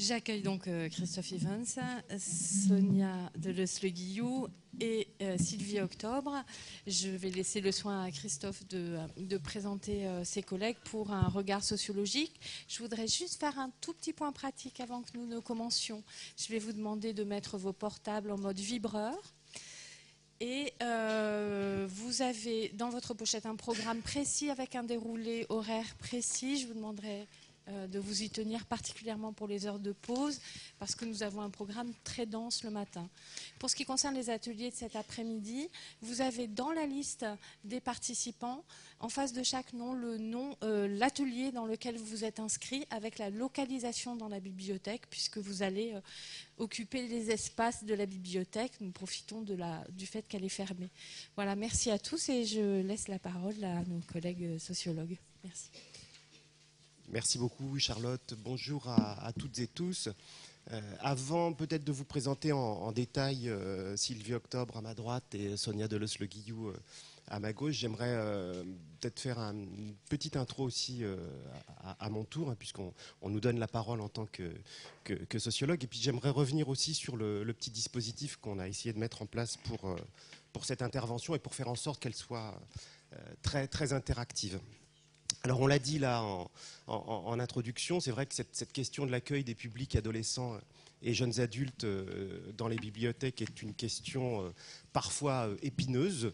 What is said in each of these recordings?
J'accueille donc Christophe Evans, Sonia Deleusse-Le-Guillou et Sylvie Octobre. Je vais laisser le soin à Christophe de présenter ses collègues pour un regard sociologique. Je voudrais juste faire un tout petit point pratique avant que nous ne commencions. Je vais vous demander de mettre vos portables en mode vibreur. Et vous avez dans votre pochette un programme précis avec un déroulé horaire précis. Je vous demanderai de vous y tenir particulièrement pour les heures de pause parce que nous avons un programme très dense le matin. Pour ce qui concerne les ateliers de cet après-midi, vous avez dans la liste des participants, en face de chaque nom, l'atelier dans lequel vous vous êtes inscrit avec la localisation dans la bibliothèque puisque vous allez occuper les espaces de la bibliothèque. Nous profitons du fait qu'elle est fermée. Voilà, merci à tous et je laisse la parole à nos collègues sociologues. Merci. Merci beaucoup Charlotte, bonjour à toutes et tous. Avant peut-être de vous présenter en détail Sylvie Octobre à ma droite et Sonia Deleusse-Le-Guillou à ma gauche, j'aimerais peut-être faire une petite intro aussi à mon tour, hein, puisqu'on nous donne la parole en tant que sociologue. Et puis j'aimerais revenir aussi sur le petit dispositif qu'on a essayé de mettre en place pour cette intervention et pour faire en sorte qu'elle soit très, très interactive. Alors on l'a dit là en introduction, c'est vrai que cette question de l'accueil des publics adolescents et jeunes adultes dans les bibliothèques est une question parfois épineuse.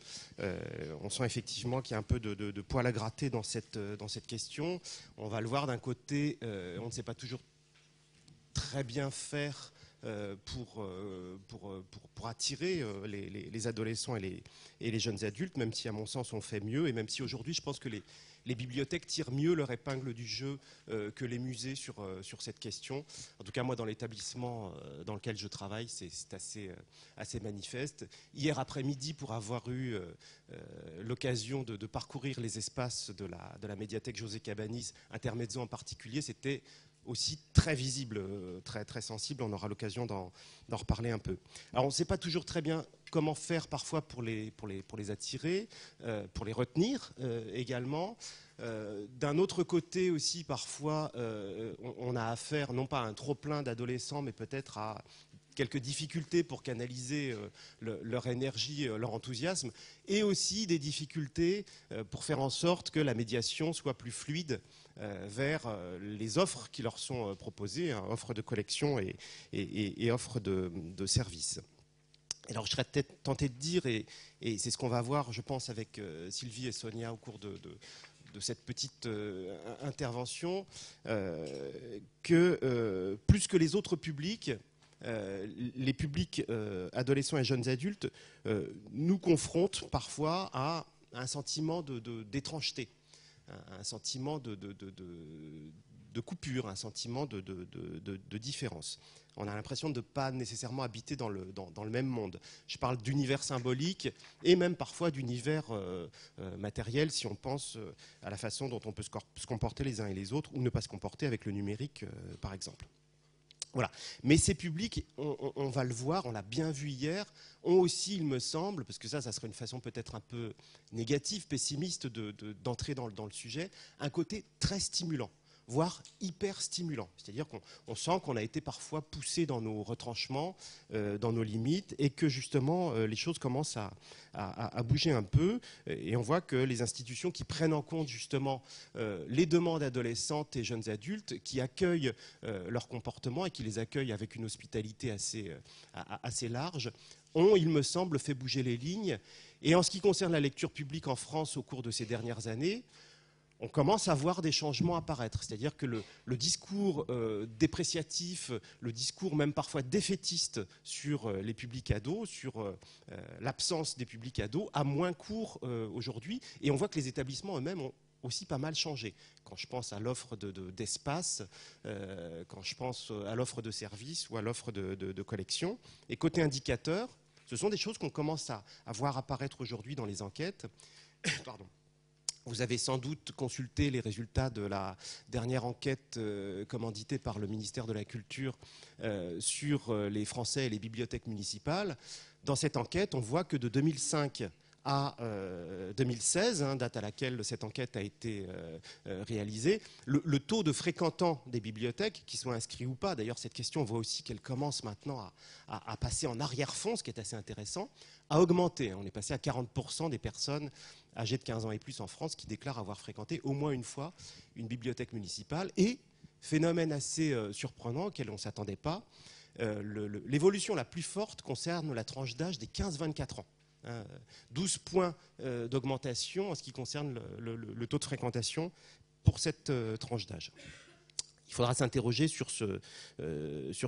On sent effectivement qu'il y a un peu de poil à gratter dans cette question. On va le voir d'un côté, on ne sait pas toujours très bien faire pour attirer les adolescents et les jeunes adultes, même si à mon sens on fait mieux et même si aujourd'hui je pense que les bibliothèques tirent mieux leur épingle du jeu que les musées sur cette question. En tout cas, moi, dans l'établissement dans lequel je travaille, c'est assez manifeste. Hier après-midi, pour avoir eu l'occasion de parcourir les espaces de la médiathèque José Cabanis, Intermezzo en particulier, c'était aussi très visible, très, très sensible. On aura l'occasion d'en reparler un peu. Alors, on ne sait pas toujours très bien comment faire parfois pour les attirer, pour les retenir également. D'un autre côté aussi, parfois, on a affaire non pas à un trop-plein d'adolescents, mais peut-être à quelques difficultés pour canaliser leur énergie, leur enthousiasme, et aussi des difficultés pour faire en sorte que la médiation soit plus fluide vers les offres qui leur sont proposées, hein, offres de collection et offres de services. Alors je serais peut-être tenté de dire, et c'est ce qu'on va voir, je pense, avec Sylvie et Sonia au cours de cette petite intervention, que plus que les autres publics, les publics adolescents et jeunes adultes nous confrontent parfois à un sentiment d'étrangeté, un sentiment de coupure, un sentiment de différence. On a l'impression de ne pas nécessairement habiter dans le même monde. Je parle d'univers symbolique et même parfois d'univers matériel si on pense à la façon dont on peut se comporter les uns et les autres ou ne pas se comporter avec le numérique, par exemple. Voilà. Mais ces publics, on va le voir, on l'a bien vu hier, ont aussi, il me semble, parce que ça serait une façon peut-être un peu négative, pessimiste d'entrer dans le sujet, un côté très stimulant, voire hyper stimulant. C'est-à-dire qu'on sent qu'on a été parfois poussé dans nos retranchements, dans nos limites, et que justement les choses commencent à bouger un peu. Et on voit que les institutions qui prennent en compte justement les demandes adolescentes et jeunes adultes, qui accueillent leur comportement et qui les accueillent avec une hospitalité assez large, ont, il me semble, fait bouger les lignes. Et en ce qui concerne la lecture publique en France au cours de ces dernières années, on commence à voir des changements apparaître. C'est-à-dire que le discours dépréciatif, le discours même parfois défaitiste sur les publics ados, sur l'absence des publics ados, a moins cours aujourd'hui. Et on voit que les établissements eux-mêmes ont aussi pas mal changé. Quand je pense à l'offre d'espace, quand je pense à l'offre de services ou à l'offre de collection. Et côté indicateur, ce sont des choses qu'on commence à voir apparaître aujourd'hui dans les enquêtes. Pardon. Vous avez sans doute consulté les résultats de la dernière enquête commanditée par le ministère de la Culture sur les Français et les bibliothèques municipales. Dans cette enquête, on voit que de 2005 à 2016, date à laquelle cette enquête a été réalisée, le taux de fréquentants des bibliothèques, qu'ils soient inscrits ou pas, d'ailleurs cette question, on voit aussi qu'elle commence maintenant à passer en arrière-fond, ce qui est assez intéressant, a augmenté. On est passé à 40% des personnes âgées de 15 ans et plus en France qui déclarent avoir fréquenté au moins une fois une bibliothèque municipale. Et, phénomène assez surprenant auquel on ne s'attendait pas, l'évolution la plus forte concerne la tranche d'âge des 15-24 ans. 12 points d'augmentation en ce qui concerne le taux de fréquentation pour cette tranche d'âge. Il faudra s'interroger sur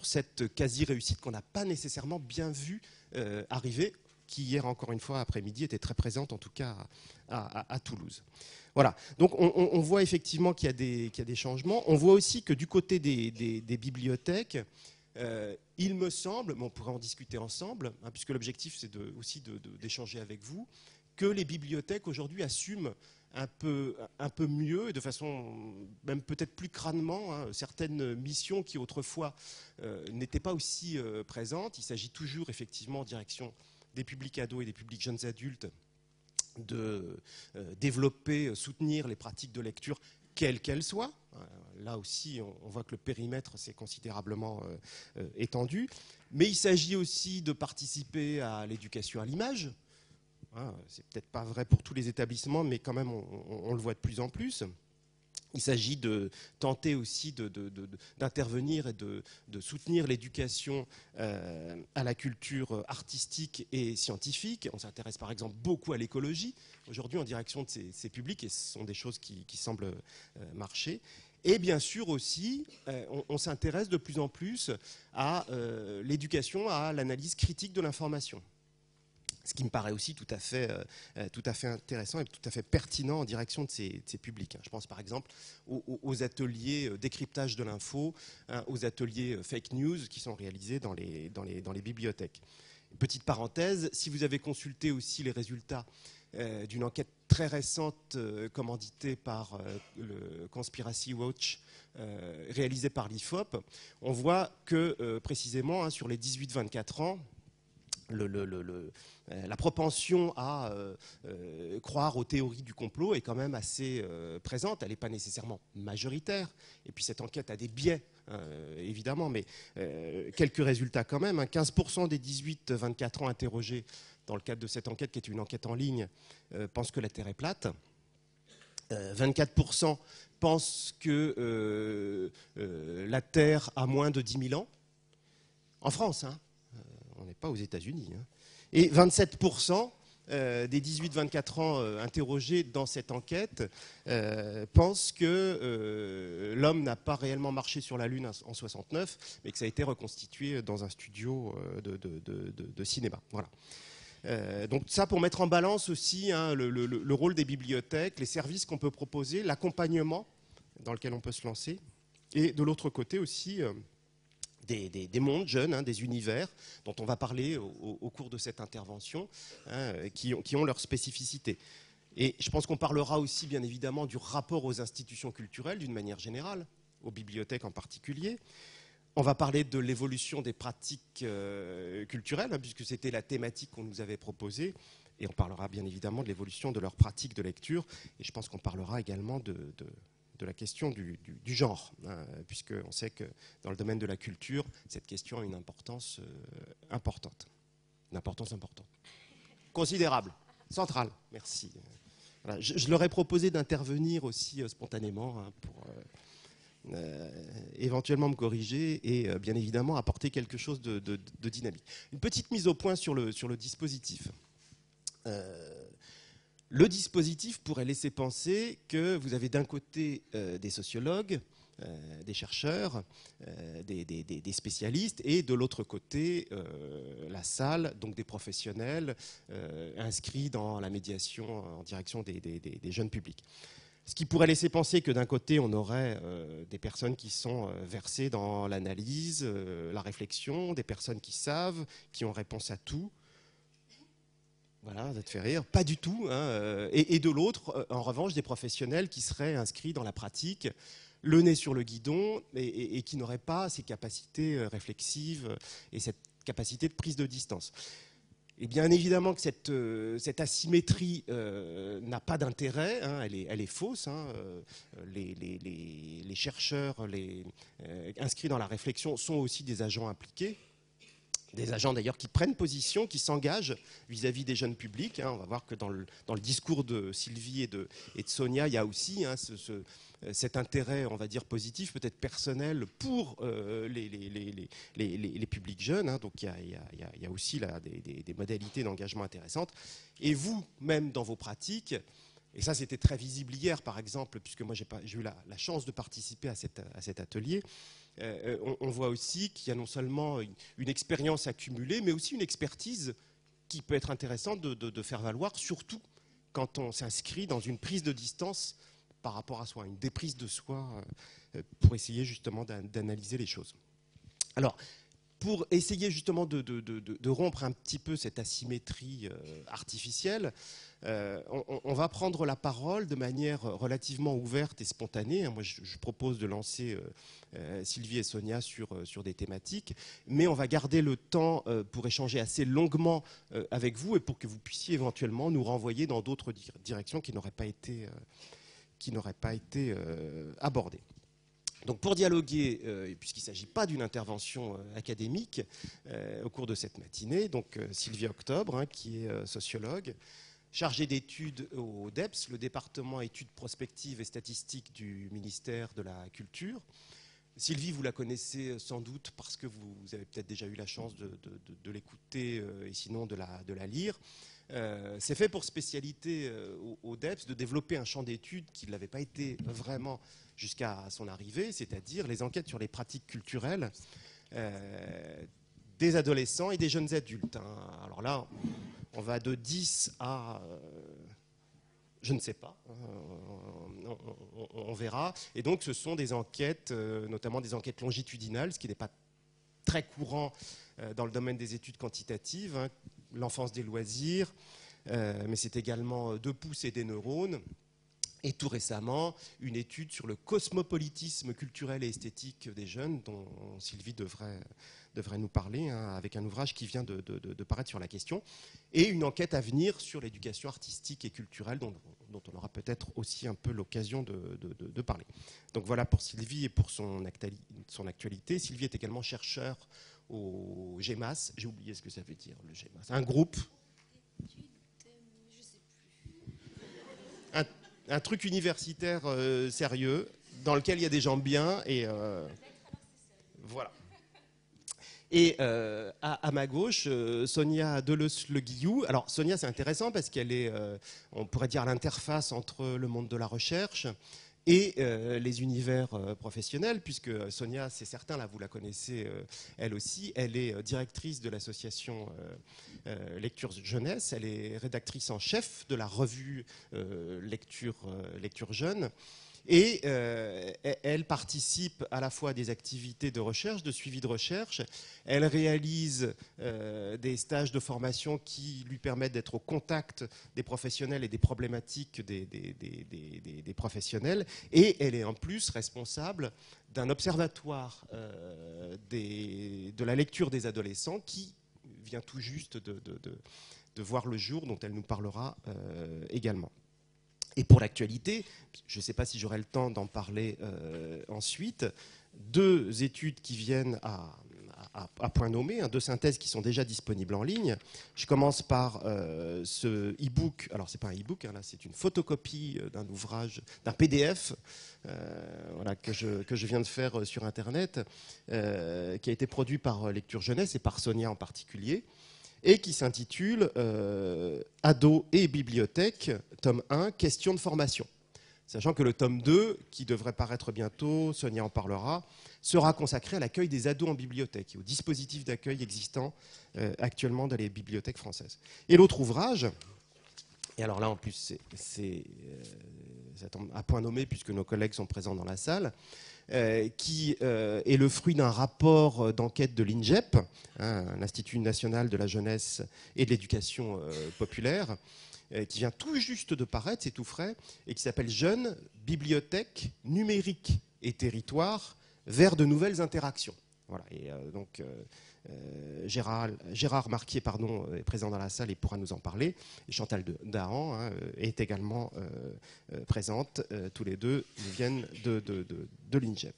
cette quasi-réussite qu'on n'a pas nécessairement bien vue arriver, qui hier, encore une fois, après-midi, était très présente, en tout cas à Toulouse. Voilà, donc on voit effectivement qu'il y a des changements. On voit aussi que du côté des bibliothèques, il me semble, mais on pourrait en discuter ensemble, puisque l'objectif c'est aussi d'échanger avec vous, que les bibliothèques aujourd'hui assument un peu mieux et de façon même peut-être plus crânement certaines missions qui autrefois n'étaient pas aussi présentes. Il s'agit toujours effectivement en direction des publics ados et des publics jeunes adultes de développer, soutenir les pratiques de lecture quelles qu'elles soient. Là aussi, on voit que le périmètre s'est considérablement étendu. Mais il s'agit aussi de participer à l'éducation à l'image. C'est peut-être pas vrai pour tous les établissements, mais quand même, on le voit de plus en plus. Il s'agit de tenter aussi d'intervenir et de soutenir l'éducation à la culture artistique et scientifique. On s'intéresse par exemple beaucoup à l'écologie aujourd'hui en direction de ces publics, et ce sont des choses qui semblent marcher. Et bien sûr aussi, on s'intéresse de plus en plus à l'éducation à l'analyse critique de l'information. Ce qui me paraît aussi tout à fait intéressant et tout à fait pertinent en direction de ces publics. Je pense par exemple aux ateliers décryptage de l'info, aux ateliers fake news qui sont réalisés dans les bibliothèques. Petite parenthèse, si vous avez consulté aussi les résultats d'une enquête très récente commanditée par le Conspiracy Watch, réalisée par l'IFOP, on voit que précisément sur les 18-24 ans, la propension à croire aux théories du complot est quand même assez présente. Elle n'est pas nécessairement majoritaire. Et puis cette enquête a des biais, évidemment, mais quelques résultats quand même. 15% des 18-24 ans interrogés dans le cadre de cette enquête, qui est une enquête en ligne, pensent que la Terre est plate. 24% pensent que la Terre a moins de 10 000 ans. En France, on n'est pas aux États-Unis. Et 27% des 18-24 ans interrogés dans cette enquête pensent que l'homme n'a pas réellement marché sur la Lune en 69, mais que ça a été reconstitué dans un studio de cinéma. Voilà. Donc ça pour mettre en balance aussi le rôle des bibliothèques, les services qu'on peut proposer, l'accompagnement dans lequel on peut se lancer, et de l'autre côté aussi des mondes jeunes, des univers dont on va parler au cours de cette intervention, qui ont leur spécificité. Et je pense qu'on parlera aussi bien évidemment du rapport aux institutions culturelles d'une manière générale, aux bibliothèques en particulier. On va parler de l'évolution des pratiques culturelles, puisque c'était la thématique qu'on nous avait proposée, et on parlera bien évidemment de l'évolution de leurs pratiques de lecture, et je pense qu'on parlera également de la question du genre, puisqu'on sait que dans le domaine de la culture, cette question a une importance importante. Une importance importante. Considérable, centrale, merci. Voilà. Je leur ai proposé d'intervenir aussi spontanément pour éventuellement me corriger et bien évidemment apporter quelque chose de dynamique. Une petite mise au point sur le dispositif. Le dispositif pourrait laisser penser que vous avez d'un côté des sociologues, des chercheurs, des spécialistes, et de l'autre côté la salle, donc des professionnels inscrits dans la médiation en direction des jeunes publics. Ce qui pourrait laisser penser que d'un côté, on aurait des personnes qui sont versées dans l'analyse, la réflexion, des personnes qui savent, qui ont réponse à tout. Voilà, ça te fait rire. Pas du tout. Et de l'autre, en revanche, des professionnels qui seraient inscrits dans la pratique, le nez sur le guidon, et qui n'auraient pas ces capacités réflexives et cette capacité de prise de distance. Et bien évidemment que cette asymétrie n'a pas d'intérêt, hein, elle est fausse. Hein, les chercheurs inscrits dans la réflexion sont aussi des agents impliqués, des agents d'ailleurs qui prennent position, qui s'engagent vis-à-vis des jeunes publics. Hein. On va voir que dans le discours de Sylvie et de Sonia, il y a aussi hein, cet intérêt, on va dire, positif, peut-être personnel, pour les publics jeunes. Hein. Donc il y a aussi là, des modalités d'engagement intéressantes. Et vous, même dans vos pratiques, et ça c'était très visible hier par exemple, puisque moi j'ai eu la chance de participer à cet atelier, on voit aussi qu'il y a non seulement une expérience accumulée, mais aussi une expertise qui peut être intéressante de faire valoir, surtout quand on s'inscrit dans une prise de distance par rapport à soi, une déprise de soi, pour essayer justement d'analyser les choses. Alors, pour essayer justement de rompre un petit peu cette asymétrie artificielle, on va prendre la parole de manière relativement ouverte et spontanée. Moi, je propose de lancer Sylvie et Sonia sur des thématiques, mais on va garder le temps pour échanger assez longuement avec vous et pour que vous puissiez éventuellement nous renvoyer dans d'autres directions qui n'auraient pas été abordées. Donc pour dialoguer, puisqu'il ne s'agit pas d'une intervention académique au cours de cette matinée, donc Sylvie Octobre, hein, qui est sociologue, chargée d'études au DEPS, le département études prospectives et statistiques du ministère de la Culture. Sylvie, vous la connaissez sans doute parce que vous avez peut-être déjà eu la chance de l'écouter et sinon de la lire. C'est fait pour spécialité au DEPS de développer un champ d'études qui ne l'avait pas été vraiment jusqu'à son arrivée, c'est-à-dire les enquêtes sur les pratiques culturelles des adolescents et des jeunes adultes. Hein. Alors là, on va de 10 à... je ne sais pas, on verra. Et donc ce sont des enquêtes, notamment des enquêtes longitudinales, ce qui n'est pas très courant dans le domaine des études quantitatives, hein. L'enfance des loisirs, mais c'est également 2 pouces et des neurones. Et tout récemment, une étude sur le cosmopolitisme culturel et esthétique des jeunes, dont Sylvie devrait nous parler, hein, avec un ouvrage qui vient de paraître sur la question, et une enquête à venir sur l'éducation artistique et culturelle, dont on aura peut-être aussi un peu l'occasion de parler. Donc voilà pour Sylvie et pour son actualité. Sylvie est également chercheur au GEMAS. J'ai oublié ce que ça veut dire, le GEMAS. Un groupe... Un truc universitaire sérieux, dans lequel il y a des gens bien, et voilà. Et à ma gauche, Sonia Deleuze-Le Guillou. Alors Sonia, c'est intéressant parce qu'elle est, on pourrait dire, l'interface entre le monde de la recherche et les univers professionnels, puisque Sonia, c'est certain, là vous la connaissez elle aussi, elle est directrice de l'association Lecture Jeunesse, elle est rédactrice en chef de la revue Lecture Jeune, et elle participe à la fois à des activités de recherche, de suivi de recherche. Elle réalise des stages de formation qui lui permettent d'être au contact des professionnels et des problématiques des professionnels. Et elle est en plus responsable d'un observatoire de la lecture des adolescents qui vient tout juste de voir le jour, dont elle nous parlera également. Et pour l'actualité, je ne sais pas si j'aurai le temps d'en parler ensuite, 2 études qui viennent à point nommé, hein, 2 synthèses qui sont déjà disponibles en ligne. Je commence par ce e-book. Alors, ce n'est pas un e-book, hein, là, c'est une photocopie d'un ouvrage, d'un PDF voilà, que je viens de faire sur Internet, qui a été produit par Lecture Jeunesse et par Sonia en particulier, et qui s'intitule Ados et bibliothèque, tome 1, questions de formation. Sachant que le tome 2, qui devrait paraître bientôt, Sonia en parlera, sera consacré à l'accueil des ados en bibliothèque et au dispositif d'accueil existant actuellement dans les bibliothèques françaises. Et l'autre ouvrage, et alors là en plus ça tombe à point nommé puisque nos collègues sont présents dans la salle, qui est le fruit d'un rapport d'enquête de l'INJEP, hein, l'Institut national de la jeunesse et de l'éducation populaire, qui vient tout juste de paraître, c'est tout frais, et qui s'appelle « Jeunes, bibliothèques, numérique et territoire vers de nouvelles interactions ». Voilà, et donc Gérard Marquier est présent dans la salle et pourra nous en parler. Et Chantal Dahan est également présente. Tous les deux viennent de l'INJEP.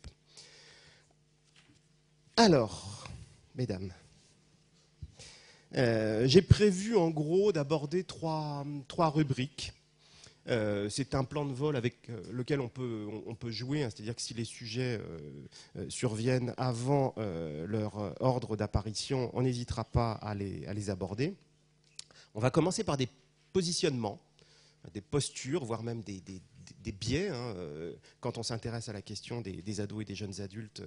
Alors, mesdames, j'ai prévu en gros d'aborder trois rubriques. C'est un plan de vol avec lequel on peut jouer, hein, c'est-à-dire que si les sujets surviennent avant leur ordre d'apparition, on n'hésitera pas à les aborder. On va commencer par des positionnements, des postures, voire même des biais, hein, quand on s'intéresse à la question des ados et des jeunes adultes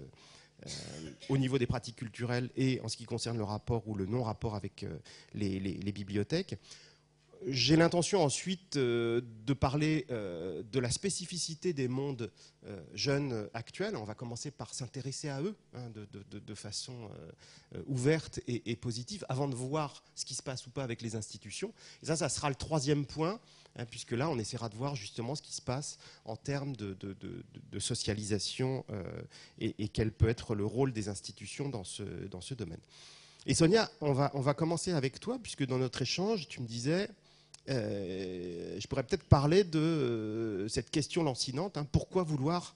au niveau des pratiques culturelles et en ce qui concerne le rapport ou le non-rapport avec les bibliothèques. J'ai l'intention ensuite de parler de la spécificité des mondes jeunes actuels. On va commencer par s'intéresser à eux, hein, de façon ouverte et positive, avant de voir ce qui se passe ou pas avec les institutions. Et ça sera le troisième point, hein, puisque là, on essaiera de voir justement ce qui se passe en termes de socialisation et quel peut être le rôle des institutions dans ce domaine. Et Sonia, on va commencer avec toi, puisque dans notre échange, tu me disais... je pourrais peut-être parler de cette question lancinante, hein, pourquoi vouloir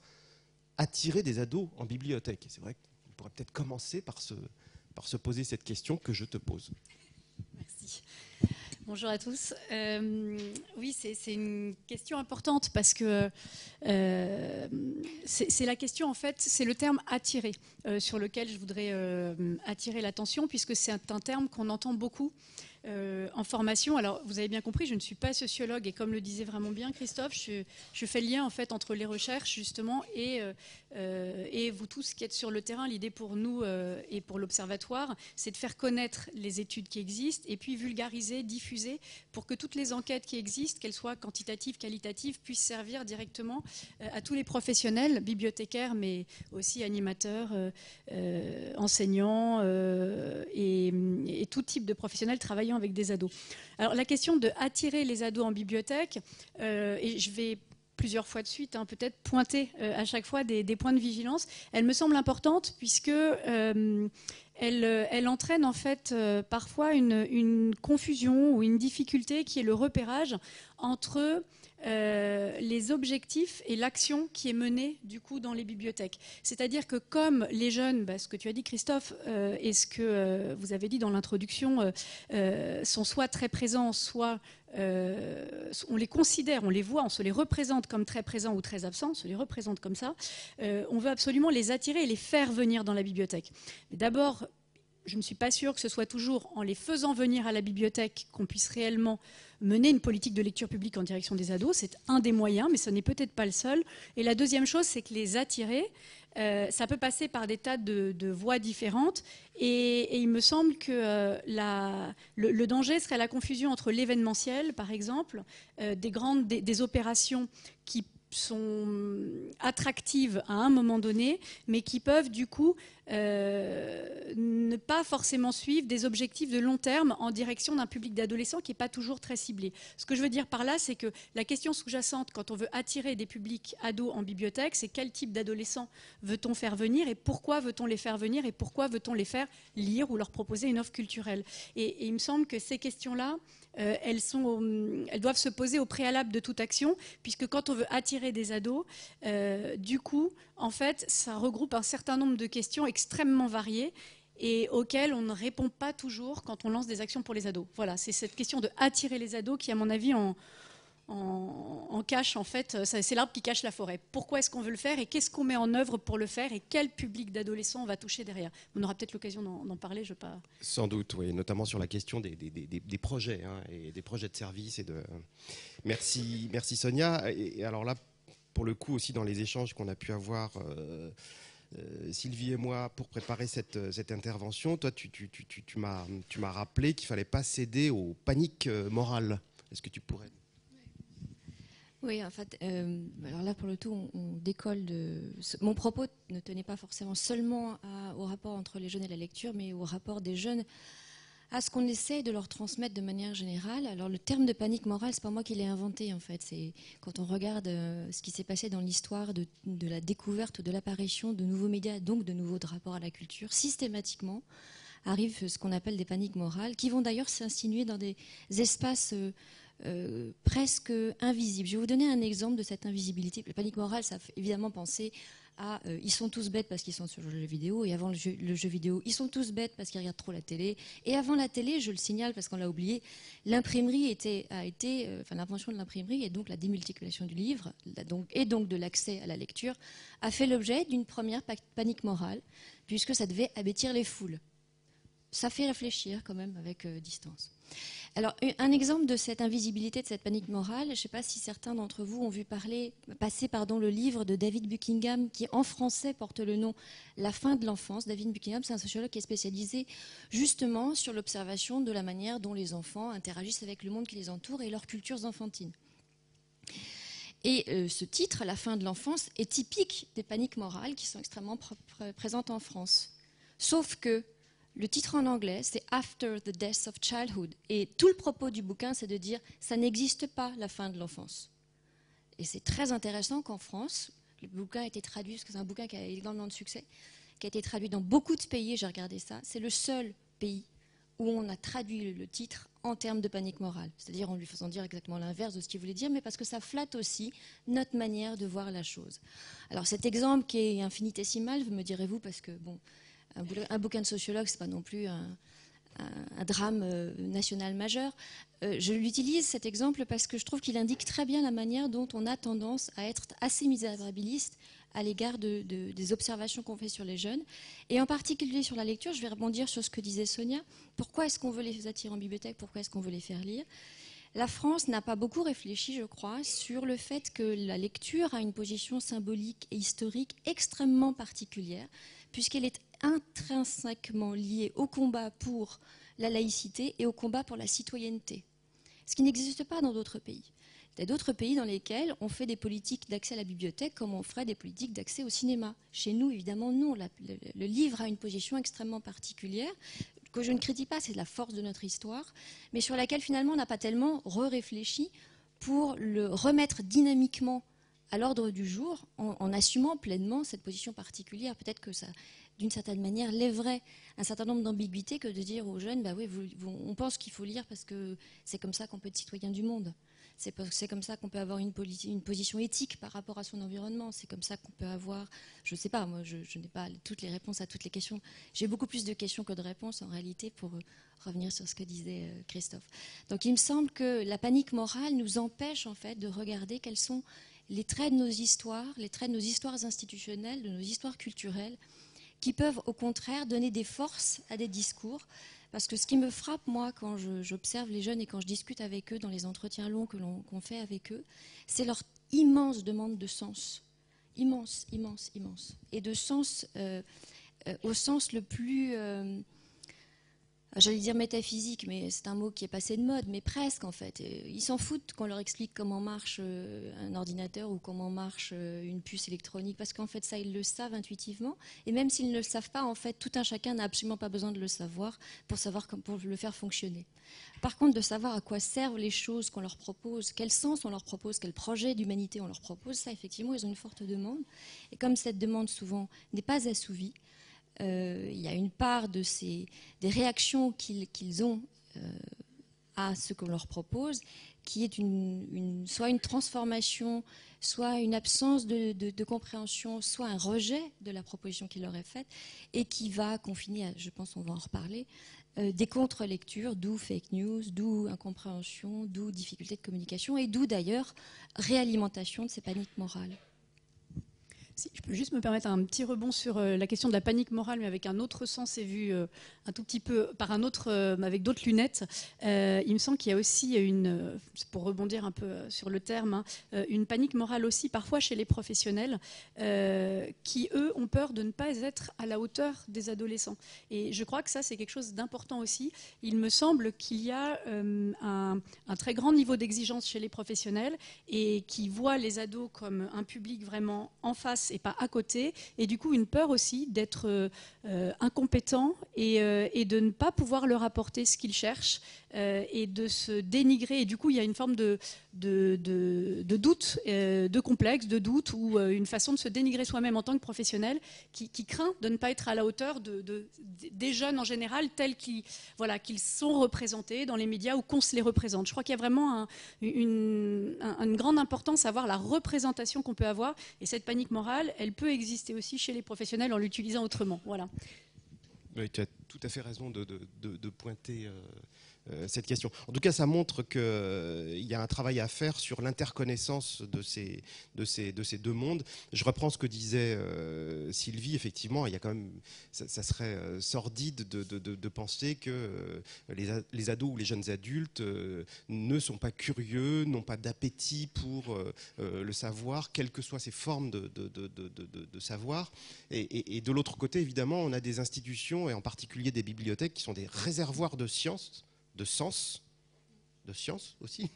attirer des ados en bibliothèque? C'est vrai qu'on pourrait peut-être commencer par se poser cette question que je te pose. Merci. Bonjour à tous. Oui, c'est une question importante parce que c'est la question, en fait, c'est le terme attirer sur lequel je voudrais attirer l'attention, puisque c'est un terme qu'on entend beaucoup en formation. Alors, vous avez bien compris, je ne suis pas sociologue et comme le disait vraiment bien Christophe, je fais le lien en fait entre les recherches justement et vous tous qui êtes sur le terrain. L'idée pour nous et pour l'Observatoire, c'est de faire connaître les études qui existent et puis vulgariser, diffuser pour que toutes les enquêtes qui existent, qu'elles soient quantitatives, qualitatives, puissent servir directement à tous les professionnels, bibliothécaires, mais aussi animateurs, enseignants et tout type de professionnels travaillant avec des ados. Alors la question de attirer les ados en bibliothèque, et je vais plusieurs fois de suite, hein, peut-être pointer à chaque fois des points de vigilance, elle me semble importante puisque elle entraîne en fait parfois une confusion ou une difficulté qui est le repérage entre les objectifs et l'action qui est menée du coup dans les bibliothèques. C'est-à-dire que comme les jeunes, ce que tu as dit Christophe et ce que vous avez dit dans l'introduction, sont soit très présents, soit on les considère, on les voit, on se les représente comme très présents ou très absents, on se les représente comme ça, on veut absolument les attirer et les faire venir dans la bibliothèque. D'abord, je ne suis pas sûre que ce soit toujours en les faisant venir à la bibliothèque qu'on puisse réellement mener une politique de lecture publique en direction des ados. C'est un des moyens, mais ce n'est peut-être pas le seul. Et la deuxième chose, c'est que les attirer, ça peut passer par des tas de voies différentes. Et il me semble que le danger serait la confusion entre l'événementiel, par exemple, des opérations qui sont attractives à un moment donné, mais qui peuvent du coup ne pas forcément suivre des objectifs de long terme en direction d'un public d'adolescents qui n'est pas toujours très ciblé. Ce que je veux dire par là, c'est que la question sous-jacente, quand on veut attirer des publics ados en bibliothèque, c'est quel type d'adolescents veut-on faire venir et pourquoi veut-on les faire venir et pourquoi veut-on les faire lire ou leur proposer une offre culturelle. Et il me semble que ces questions-là, elles doivent se poser au préalable de toute action, puisque quand on veut attirer des ados, du coup, en fait, ça regroupe un certain nombre de questions extrêmement variées et auxquelles on ne répond pas toujours quand on lance des actions pour les ados. Voilà, c'est cette question de attirer les ados qui, à mon avis, en cache, en fait, c'est l'arbre qui cache la forêt. Pourquoi est-ce qu'on veut le faire et qu'est-ce qu'on met en œuvre pour le faire et quel public d'adolescents on va toucher derrière? On aura peut-être l'occasion d'en parler, je sais pas. Sans doute, oui, notamment sur la question des projets, hein, et des projets de service. Merci Sonia. Et alors là, pour le coup, aussi dans les échanges qu'on a pu avoir, Sylvie et moi, pour préparer cette intervention, toi, tu m'as rappelé qu'il ne fallait pas céder aux paniques morales. Est-ce que tu pourrais... Oui, en fait, alors là, pour le tout, on décolle de... Mon propos ne tenait pas forcément seulement au rapport entre les jeunes et la lecture, mais au rapport des jeunes à ce qu'on essaie de leur transmettre de manière générale. Alors, le terme de panique morale, c'est pas moi qui l'ai inventé, en fait. C'est quand on regarde ce qui s'est passé dans l'histoire de la découverte, de l'apparition de nouveaux médias, donc de nouveaux rapports à la culture, systématiquement, arrivent ce qu'on appelle des paniques morales, qui vont d'ailleurs s'insinuer dans des espaces presque invisibles. Je vais vous donner un exemple de cette invisibilité. La panique morale, ça fait évidemment penser à ils sont tous bêtes parce qu'ils sont sur le jeu vidéo, et avant le jeu vidéo, ils sont tous bêtes parce qu'ils regardent trop la télé, et avant la télé, je le signale parce qu'on l'a oublié, l'imprimerie l'invention de l'imprimerie et donc la démultiplication du livre et donc de l'accès à la lecture a fait l'objet d'une première panique morale, puisque ça devait abêtir les foules. Ça fait réfléchir quand même avec distance. Alors, un exemple de cette invisibilité, de cette panique morale, je ne sais pas si certains d'entre vous ont vu passer le livre de David Buckingham, qui en français porte le nom « La fin de l'enfance ». David Buckingham, c'est un sociologue qui est spécialisé justement sur l'observation de la manière dont les enfants interagissent avec le monde qui les entoure et leurs cultures enfantines. Et ce titre, « La fin de l'enfance », est typique des paniques morales qui sont extrêmement présentes en France. Sauf que le titre en anglais, c'est « After the Death of Childhood ». Et tout le propos du bouquin, c'est de dire « ça n'existe pas, la fin de l'enfance ». Et c'est très intéressant qu'en France, le bouquin a été traduit, parce que c'est un bouquin qui a énormément de succès, qui a été traduit dans beaucoup de pays, j'ai regardé ça. C'est le seul pays où on a traduit le titre en termes de panique morale. C'est-à-dire en lui faisant dire exactement l'inverse de ce qu'il voulait dire, mais parce que ça flatte aussi notre manière de voir la chose. Alors cet exemple qui est infinitésimal, me direz-vous, parce que bon, un bouquin de sociologue, ce n'est pas non plus un drame national majeur. Je l'utilise, cet exemple, parce que je trouve qu'il indique très bien la manière dont on a tendance à être assez misérabiliste à l'égard des observations qu'on fait sur les jeunes. Et en particulier sur la lecture, je vais rebondir sur ce que disait Sonia. Pourquoi est-ce qu'on veut les attirer en bibliothèque? Pourquoi est-ce qu'on veut les faire lire? La France n'a pas beaucoup réfléchi, je crois, sur le fait que la lecture a une position symbolique et historique extrêmement particulière, puisqu'elle est intrinsèquement liée au combat pour la laïcité et au combat pour la citoyenneté, ce qui n'existe pas dans d'autres pays. Il y a d'autres pays dans lesquels on fait des politiques d'accès à la bibliothèque comme on ferait des politiques d'accès au cinéma. Chez nous, évidemment, non. Le livre a une position extrêmement particulière, que je ne critique pas, c'est la force de notre histoire, mais sur laquelle finalement on n'a pas tellement réfléchi pour le remettre dynamiquement à l'ordre du jour en assumant pleinement cette position particulière. Peut-être que ça, d'une certaine manière, lèverait un certain nombre d'ambiguïtés que de dire aux jeunes, bah oui, on pense qu'il faut lire parce que c'est comme ça qu'on peut être citoyen du monde. C'est comme ça qu'on peut avoir une position éthique par rapport à son environnement. C'est comme ça qu'on peut avoir, je ne sais pas, moi je n'ai pas toutes les réponses à toutes les questions. J'ai beaucoup plus de questions que de réponses en réalité, pour revenir sur ce que disait Christophe. Donc il me semble que la panique morale nous empêche en fait de regarder quels sont les traits de nos histoires, les traits de nos histoires institutionnelles, de nos histoires culturelles, qui peuvent au contraire donner des forces à des discours. Parce que ce qui me frappe, moi, quand j'observe les jeunes et quand je discute avec eux dans les entretiens longs qu'on fait avec eux, c'est leur immense demande de sens. Immense, immense, immense. Et de sens au sens le plus... j'allais dire métaphysique, mais c'est un mot qui est passé de mode, mais presque en fait. Ils s'en foutent qu'on leur explique comment marche un ordinateur ou comment marche une puce électronique, parce qu'en fait ça ils le savent intuitivement, et même s'ils ne le savent pas, en fait tout un chacun n'a absolument pas besoin de le savoir pour le faire fonctionner. Par contre, de savoir à quoi servent les choses qu'on leur propose, quel sens on leur propose, quel projet d'humanité on leur propose, ça effectivement ils ont une forte demande, et comme cette demande souvent n'est pas assouvie, il y a une part des réactions qu'ils ont à ce qu'on leur propose qui est soit une transformation, soit une absence de compréhension, soit un rejet de la proposition qui leur est faite et qui va confiner, je pense qu'on va en reparler, des contre-lectures, d'où fake news, d'où incompréhension, d'où difficulté de communication et d'où d'ailleurs réalimentation de ces paniques morales. Si je peux juste me permettre un petit rebond sur la question de la panique morale, mais avec un autre sens et vu un tout petit peu avec d'autres lunettes. Il me semble qu'il y a aussi pour rebondir un peu sur le terme, une panique morale aussi parfois chez les professionnels qui, eux, ont peur de ne pas être à la hauteur des adolescents. Et je crois que ça, c'est quelque chose d'important aussi. Il me semble qu'il y a un très grand niveau d'exigence chez les professionnels et qui voient les ados comme un public vraiment en face face et pas à côté, et du coup une peur aussi d'être incompétent et de ne pas pouvoir leur apporter ce qu'ils cherchent et de se dénigrer. Et du coup, il y a une forme de doute, de complexe, de doute, ou une façon de se dénigrer soi-même en tant que professionnel qui craint de ne pas être à la hauteur des jeunes en général, tels qu'ils sont représentés dans les médias ou qu'on se les représente. Je crois qu'il y a vraiment une grande importance à voir la représentation qu'on peut avoir, et cette panique morale, elle peut exister aussi chez les professionnels en l'utilisant autrement. Voilà. Oui, tu as tout à fait raison de pointer cette question. En tout cas, ça montre qu'il y a un travail à faire sur l'interconnaissance de ces deux mondes. Je reprends ce que disait Sylvie. Effectivement, il y a quand même, ça serait sordide de penser que les ados ou les jeunes adultes ne sont pas curieux, n'ont pas d'appétit pour le savoir, quelles que soient ces formes de savoir. Et de l'autre côté, évidemment, on a des institutions, et en particulier des bibliothèques, qui sont des réservoirs de science, de sens, de science aussi,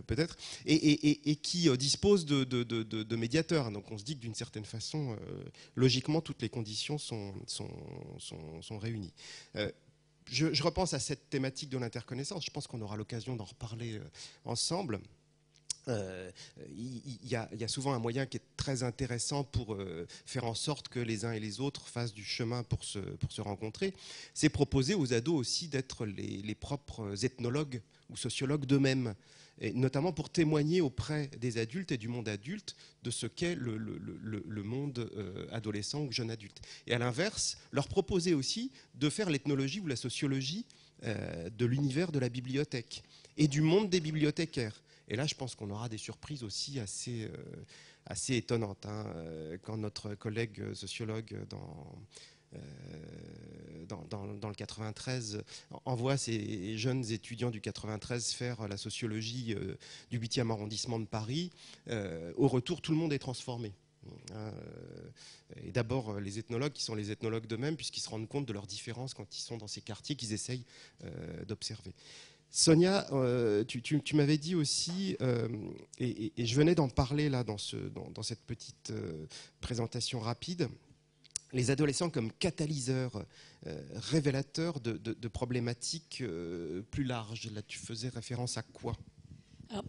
peut-être, et qui disposent de médiateurs. Donc on se dit que d'une certaine façon, logiquement, toutes les conditions sont réunies. Je repense à cette thématique de l'interconnaissance. Je pense qu'on aura l'occasion d'en reparler ensemble. Il y a souvent un moyen qui est très intéressant pour faire en sorte que les uns et les autres fassent du chemin pour se rencontrer. C'est proposer aux ados aussi d'être les propres ethnologues ou sociologues d'eux-mêmes, et notamment pour témoigner auprès des adultes et du monde adulte de ce qu'est le monde adolescent ou jeune adulte. Et à l'inverse, leur proposer aussi de faire l'ethnologie ou la sociologie de l'univers de la bibliothèque et du monde des bibliothécaires. Et là, je pense qu'on aura des surprises aussi assez étonnantes. Quand notre collègue sociologue dans le 93 envoie ces jeunes étudiants du 93 faire la sociologie du 8e arrondissement de Paris, au retour, tout le monde est transformé. Et d'abord les ethnologues qui sont les ethnologues d'eux-mêmes, puisqu'ils se rendent compte de leurs différences quand ils sont dans ces quartiers qu'ils essayent d'observer. Sonia, tu m'avais dit aussi, et je venais d'en parler là dans cette petite présentation rapide, les adolescents comme catalyseurs, révélateurs de problématiques plus larges. Là, tu faisais référence à quoi ? Alors,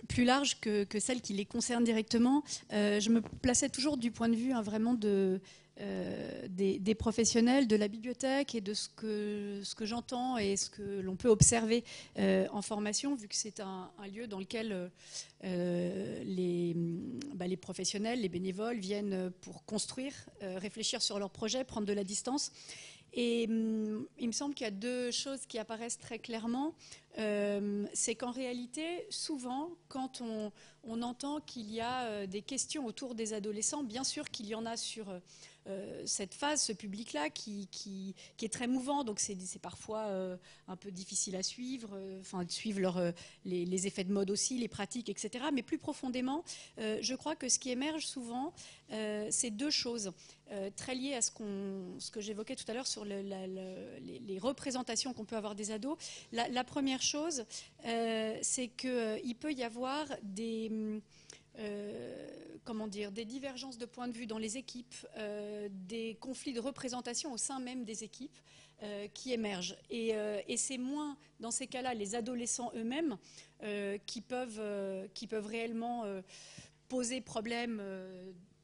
plus large que celles qui les concernent directement, je me plaçais toujours du point de vue vraiment des professionnels de la bibliothèque et de ce que j'entends et ce que l'on peut observer en formation, vu que c'est un lieu dans lequel les professionnels, les bénévoles viennent pour construire, réfléchir sur leurs projets, prendre de la distance. Et il me semble qu'il y a deux choses qui apparaissent très clairement. C'est qu'en réalité, souvent, quand on entend qu'il y a des questions autour des adolescents, bien sûr qu'il y en a sur cette phase, ce public-là, qui est très mouvant, donc c'est parfois un peu difficile à suivre, de suivre les effets de mode aussi, les pratiques, etc. Mais plus profondément, je crois que ce qui émerge souvent, c'est deux choses très liées à ce que j'évoquais tout à l'heure sur les représentations qu'on peut avoir des ados. La première chose, c'est qu'il peut y avoir des divergences de point de vue dans les équipes, des conflits de représentation au sein même des équipes qui émergent. Et c'est moins, dans ces cas-là, les adolescents eux-mêmes qui peuvent réellement poser problème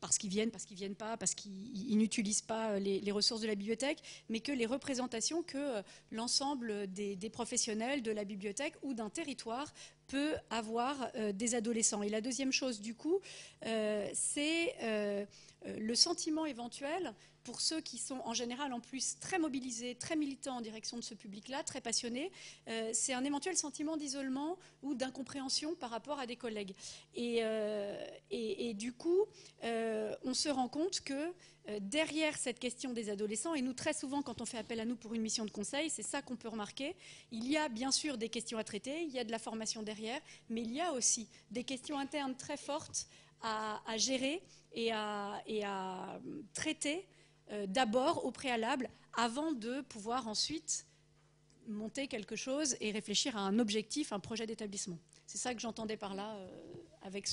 parce qu'ils viennent pas, parce qu'ils n'utilisent pas les ressources de la bibliothèque, mais que les représentations que l'ensemble des professionnels de la bibliothèque ou d'un territoire peut avoir des adolescents. Et la deuxième chose, du coup, c'est le sentiment éventuel, pour ceux qui sont en général en plus très mobilisés, très militants en direction de ce public-là, très passionnés, c'est un éventuel sentiment d'isolement ou d'incompréhension par rapport à des collègues. Et du coup, on se rend compte que derrière cette question des adolescents, et nous très souvent quand on fait appel à nous pour une mission de conseil, c'est ça qu'on peut remarquer, il y a bien sûr des questions à traiter, il y a de la formation derrière, mais il y a aussi des questions internes très fortes à gérer et à traiter d'abord au préalable, avant de pouvoir ensuite monter quelque chose et réfléchir à un objectif, un projet d'établissement. C'est ça que j'entendais par là, avec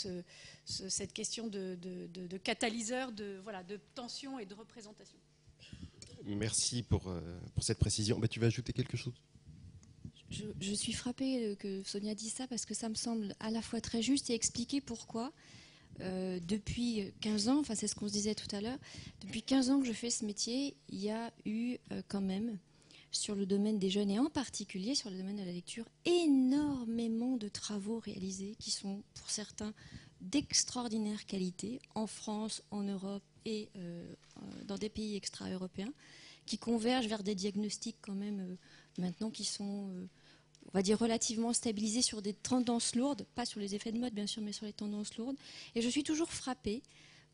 cette question de catalyseur, de tension et de représentation. Merci pour cette précision. Tu vas ajouter quelque chose ? Je suis frappée que Sonia dise ça parce que ça me semble à la fois très juste et expliquer pourquoi, depuis 15 ans, enfin c'est ce qu'on se disait tout à l'heure, depuis 15 ans que je fais ce métier, il y a eu quand même, sur le domaine des jeunes et en particulier sur le domaine de la lecture, énormément de travaux réalisés qui sont pour certains d'extraordinaire qualité en France, en Europe et dans des pays extra-européens, qui convergent vers des diagnostics quand même maintenant qui sont, on va dire, relativement stabilisés sur des tendances lourdes, pas sur les effets de mode bien sûr, mais sur les tendances lourdes. Et je suis toujours frappée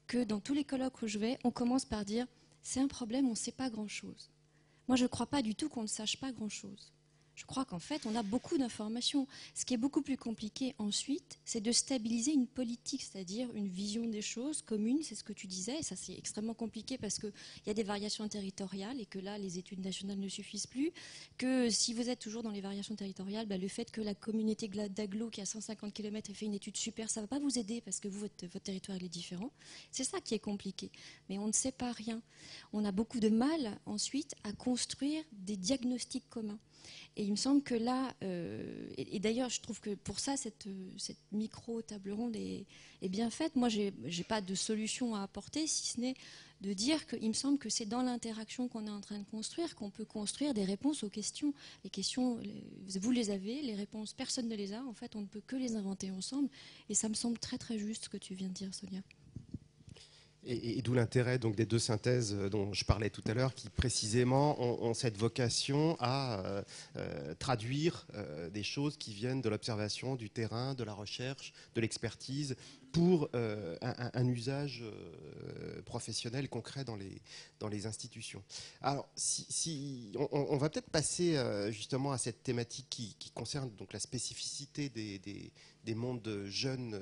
que dans tous les colloques où je vais, on commence par dire « c'est un problème, on ne sait pas grand-chose ». Moi, je ne crois pas du tout qu'on ne sache pas grand-chose. Je crois qu'en fait, on a beaucoup d'informations. Ce qui est beaucoup plus compliqué ensuite, c'est de stabiliser une politique, c'est-à-dire une vision des choses commune, c'est ce que tu disais, et ça c'est extrêmement compliqué parce qu'il y a des variations territoriales et que là, les études nationales ne suffisent plus, que si vous êtes toujours dans les variations territoriales, le fait que la communauté d'agglo qui a 150 km ait fait une étude super, ça ne va pas vous aider parce que vous, votre territoire il est différent. C'est ça qui est compliqué. Mais on ne sait pas rien. On a beaucoup de mal ensuite à construire des diagnostics communs. Et il me semble que là, et d'ailleurs je trouve que pour ça cette micro-table ronde est bien faite. Moi je n'ai pas de solution à apporter, si ce n'est de dire qu'il me semble que c'est dans l'interaction qu'on est en train de construire qu'on peut construire des réponses aux questions. Les questions, vous les avez, les réponses, personne ne les a. En fait, on ne peut que les inventer ensemble. Et ça me semble très très juste ce que tu viens de dire, Sonia. Et d'où l'intérêt donc des deux synthèses dont je parlais tout à l'heure, qui précisément ont cette vocation à traduire des choses qui viennent de l'observation, du terrain, de la recherche, de l'expertise, pour un usage professionnel concret dans les institutions. Alors, on va peut-être passer justement à cette thématique qui concerne donc la spécificité des mondes jeunes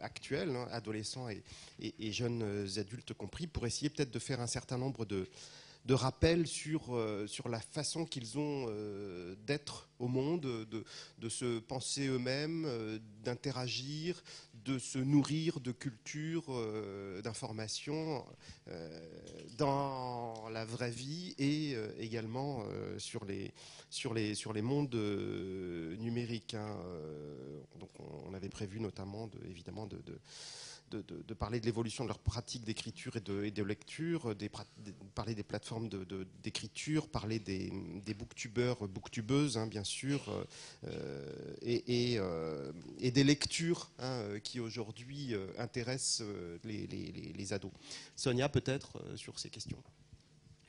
actuels, adolescents et jeunes adultes compris, pour essayer peut-être de faire un certain nombre de rappels sur la façon qu'ils ont d'être au monde, de se penser eux-mêmes, d'interagir, de se nourrir de culture, d'informations dans la vraie vie et également sur les mondes numériques. Donc on avait prévu notamment évidemment de parler de l'évolution de leur pratique d'écriture et de lecture, parler des plateformes d'écriture, parler des booktubeurs, booktubeuses, bien sûr, et des lectures qui aujourd'hui intéressent les ados. Sonia, peut-être, sur ces questions.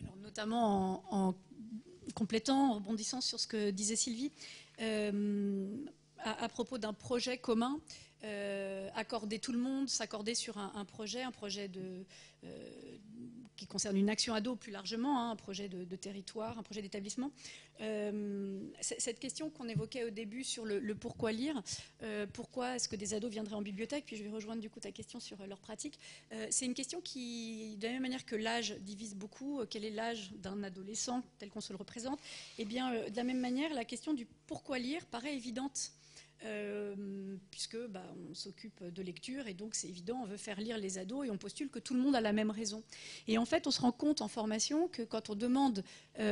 Alors, notamment en complétant, en rebondissant sur ce que disait Sylvie, à propos d'un projet commun, accorder tout le monde, s'accorder sur un projet qui concerne une action ado plus largement, un projet de territoire, un projet d'établissement. Cette question qu'on évoquait au début sur le pourquoi lire, pourquoi est-ce que des ados viendraient en bibliothèque, puis je vais rejoindre du coup ta question sur leur pratique, c'est une question qui, de la même manière que l'âge divise beaucoup, quel est l'âge d'un adolescent tel qu'on se le représente, et bien de la même manière la question du pourquoi lire paraît évidente. Puisque on s'occupe de lecture et donc c'est évident, on veut faire lire les ados et on postule que tout le monde a la même raison. Et en fait, on se rend compte en formation que quand on demande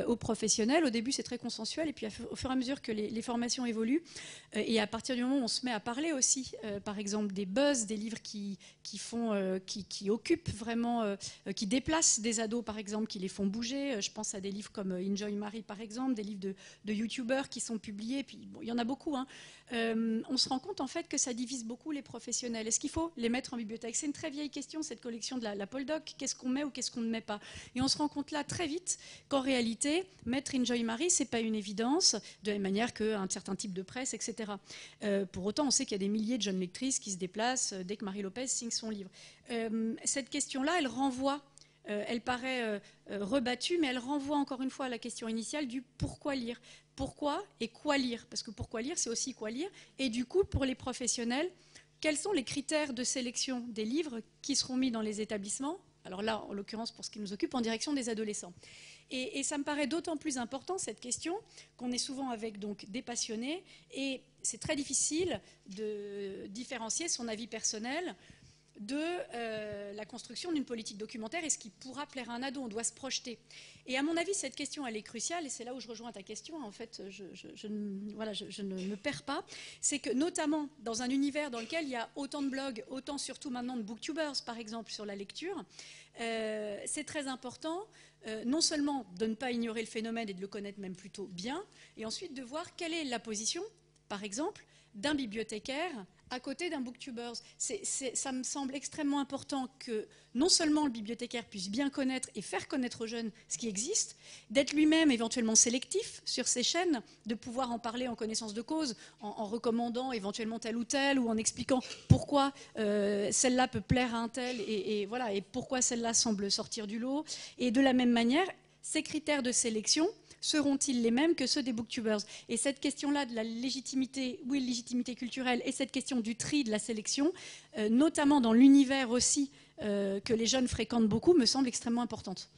aux professionnels, au début c'est très consensuel et puis au fur et à mesure que les formations évoluent et à partir du moment où on se met à parler aussi, par exemple des buzz, des livres qui occupent vraiment, qui déplacent des ados par exemple, qui les font bouger. Je pense à des livres comme Enjoy Marie par exemple, des livres de youtubeurs qui sont publiés, puis bon, il y en a beaucoup, on se rend compte en fait que ça divise beaucoup les professionnels. Est-ce qu'il faut les mettre en bibliothèque? C'est une très vieille question, cette collection de la Poldoc. Qu'est-ce qu'on met ou qu'est-ce qu'on ne met pas? Et on se rend compte là très vite qu'en réalité, mettre Enjoy Marie, c'est pas une évidence, de la même manière qu'un certain type de presse, etc. Pour autant, on sait qu'il y a des milliers de jeunes lectrices qui se déplacent dès que Marie Lopez signe son livre. Cette question-là, elle renvoie. Elle paraît rebattue, mais elle renvoie encore une fois à la question initiale du pourquoi lire. Pourquoi et quoi lire? Parce que pourquoi lire, c'est aussi quoi lire. Et du coup, pour les professionnels, quels sont les critères de sélection des livres qui seront mis dans les établissements? Alors là, en l'occurrence, pour ce qui nous occupe, en direction des adolescents. Et ça me paraît d'autant plus important, cette question, qu'on est souvent avec donc, des passionnés. Et c'est très difficile de différencier son avis personnel de la construction d'une politique documentaire et ce qui pourra plaire à un ado. On doit se projeter. Et à mon avis, cette question, elle est cruciale, et c'est là où je rejoins ta question. En fait, je ne me perds pas. C'est que, notamment, dans un univers dans lequel il y a autant de blogs, autant surtout maintenant de booktubers, par exemple, sur la lecture, c'est très important, non seulement de ne pas ignorer le phénomène et de le connaître même plutôt bien, et ensuite de voir quelle est la position, par exemple, d'un bibliothécaire à côté d'un booktuber. Ça me semble extrêmement important que non seulement le bibliothécaire puisse bien connaître et faire connaître aux jeunes ce qui existe, d'être lui-même éventuellement sélectif sur ses chaînes, de pouvoir en parler en connaissance de cause, en recommandant éventuellement tel ou tel, ou en expliquant pourquoi celle-là peut plaire à un tel, et voilà, et pourquoi celle-là semble sortir du lot. Et de la même manière, ces critères de sélection seront-ils les mêmes que ceux des booktubers? Et cette question-là de la légitimité, oui, légitimité culturelle, et cette question du tri de la sélection, notamment dans l'univers aussi que les jeunes fréquentent beaucoup, me semble extrêmement importante.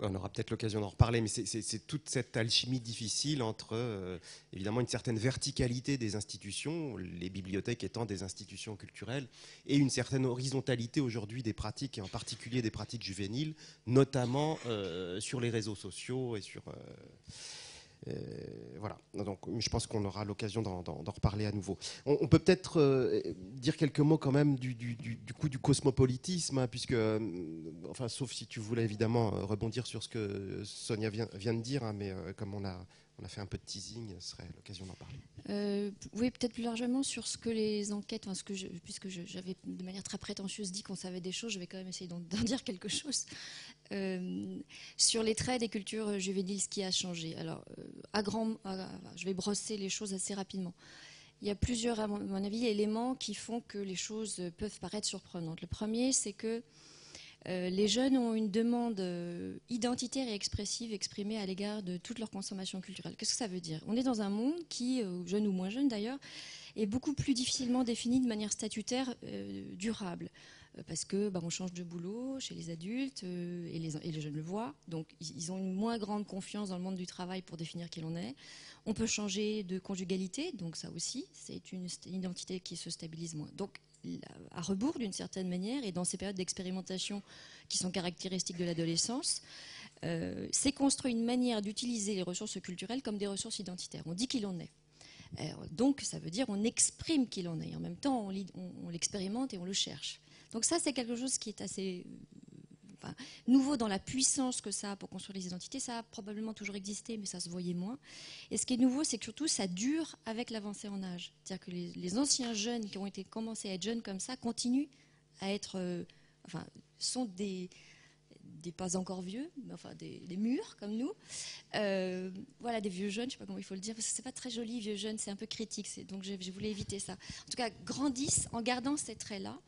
On aura peut-être l'occasion d'en reparler, mais c'est toute cette alchimie difficile entre, évidemment, une certaine verticalité des institutions, les bibliothèques étant des institutions culturelles, et une certaine horizontalité aujourd'hui des pratiques, et en particulier des pratiques juvéniles, notamment sur les réseaux sociaux et sur... voilà, donc je pense qu'on aura l'occasion d'en reparler à nouveau. On peut peut-être dire quelques mots quand même du coup du cosmopolitisme, hein, puisque, enfin, sauf si tu voulais évidemment rebondir sur ce que Sonia vient de dire, hein, mais comme on a fait un peu de teasing, ce serait l'occasion d'en parler. Oui, peut-être plus largement sur ce que les enquêtes, enfin, puisque j'avais de manière très prétentieuse dit qu'on savait des choses, je vais quand même essayer d'en dire quelque chose. Sur les traits des cultures juvéniles, ce qui a changé. Alors, je vais brosser les choses assez rapidement. Il y a plusieurs, à mon avis, éléments qui font que les choses peuvent paraître surprenantes. Le premier, c'est que les jeunes ont une demande identitaire et expressive exprimée à l'égard de toute leur consommation culturelle. Qu'est-ce que ça veut dire? On est dans un monde qui, jeune ou moins jeune d'ailleurs, est beaucoup plus difficilement défini de manière statutaire durable. Parce que on change de boulot chez les adultes et les jeunes le voient. Donc ils ont une moins grande confiance dans le monde du travail pour définir qui l'on est. On peut changer de conjugalité, donc ça aussi, c'est une identité qui se stabilise moins. Donc à rebours d'une certaine manière, et dans ces périodes d'expérimentation qui sont caractéristiques de l'adolescence, c'est construit une manière d'utiliser les ressources culturelles comme des ressources identitaires. On dit qui l'on est. Donc ça veut dire on exprime qui l'on est. En même temps, on l'expérimente et on le cherche. Donc ça, c'est quelque chose qui est assez nouveau dans la puissance que ça a pour construire les identités. Ça a probablement toujours existé, mais ça se voyait moins. Et ce qui est nouveau, c'est que surtout, ça dure avec l'avancée en âge. C'est-à-dire que les anciens jeunes qui ont commencé à être jeunes comme ça continuent à être... sont des pas encore vieux, mais enfin des mûrs comme nous. Voilà, des vieux jeunes, je ne sais pas comment il faut le dire, parce que ce n'est pas très joli, vieux jeunes, c'est un peu critique, donc je voulais éviter ça. En tout cas, grandissent en gardant ces traits-là.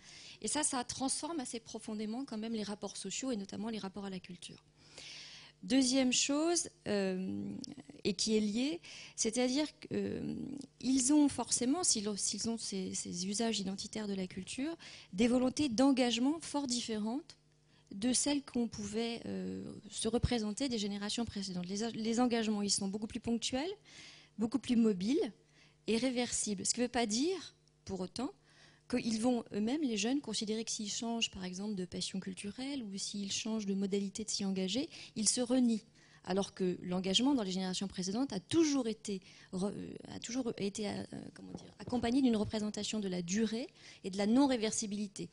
Et ça transforme assez profondément quand même les rapports sociaux et notamment les rapports à la culture. Deuxième chose, et qui est liée, c'est-à-dire qu'ils ont forcément, s'ils ont ces usages identitaires de la culture, des volontés d'engagement fort différentes de celles qu'on pouvait se représenter des générations précédentes. Les engagements, ils sont beaucoup plus ponctuels, beaucoup plus mobiles et réversibles. Ce qui ne veut pas dire, pour autant, qu'ils vont eux-mêmes, les jeunes, considérer que s'ils changent, par exemple, de passion culturelle ou s'ils changent de modalité de s'y engager, ils se renient. Alors que l'engagement dans les générations précédentes a toujours été accompagné d'une représentation de la durée et de la non-réversibilité.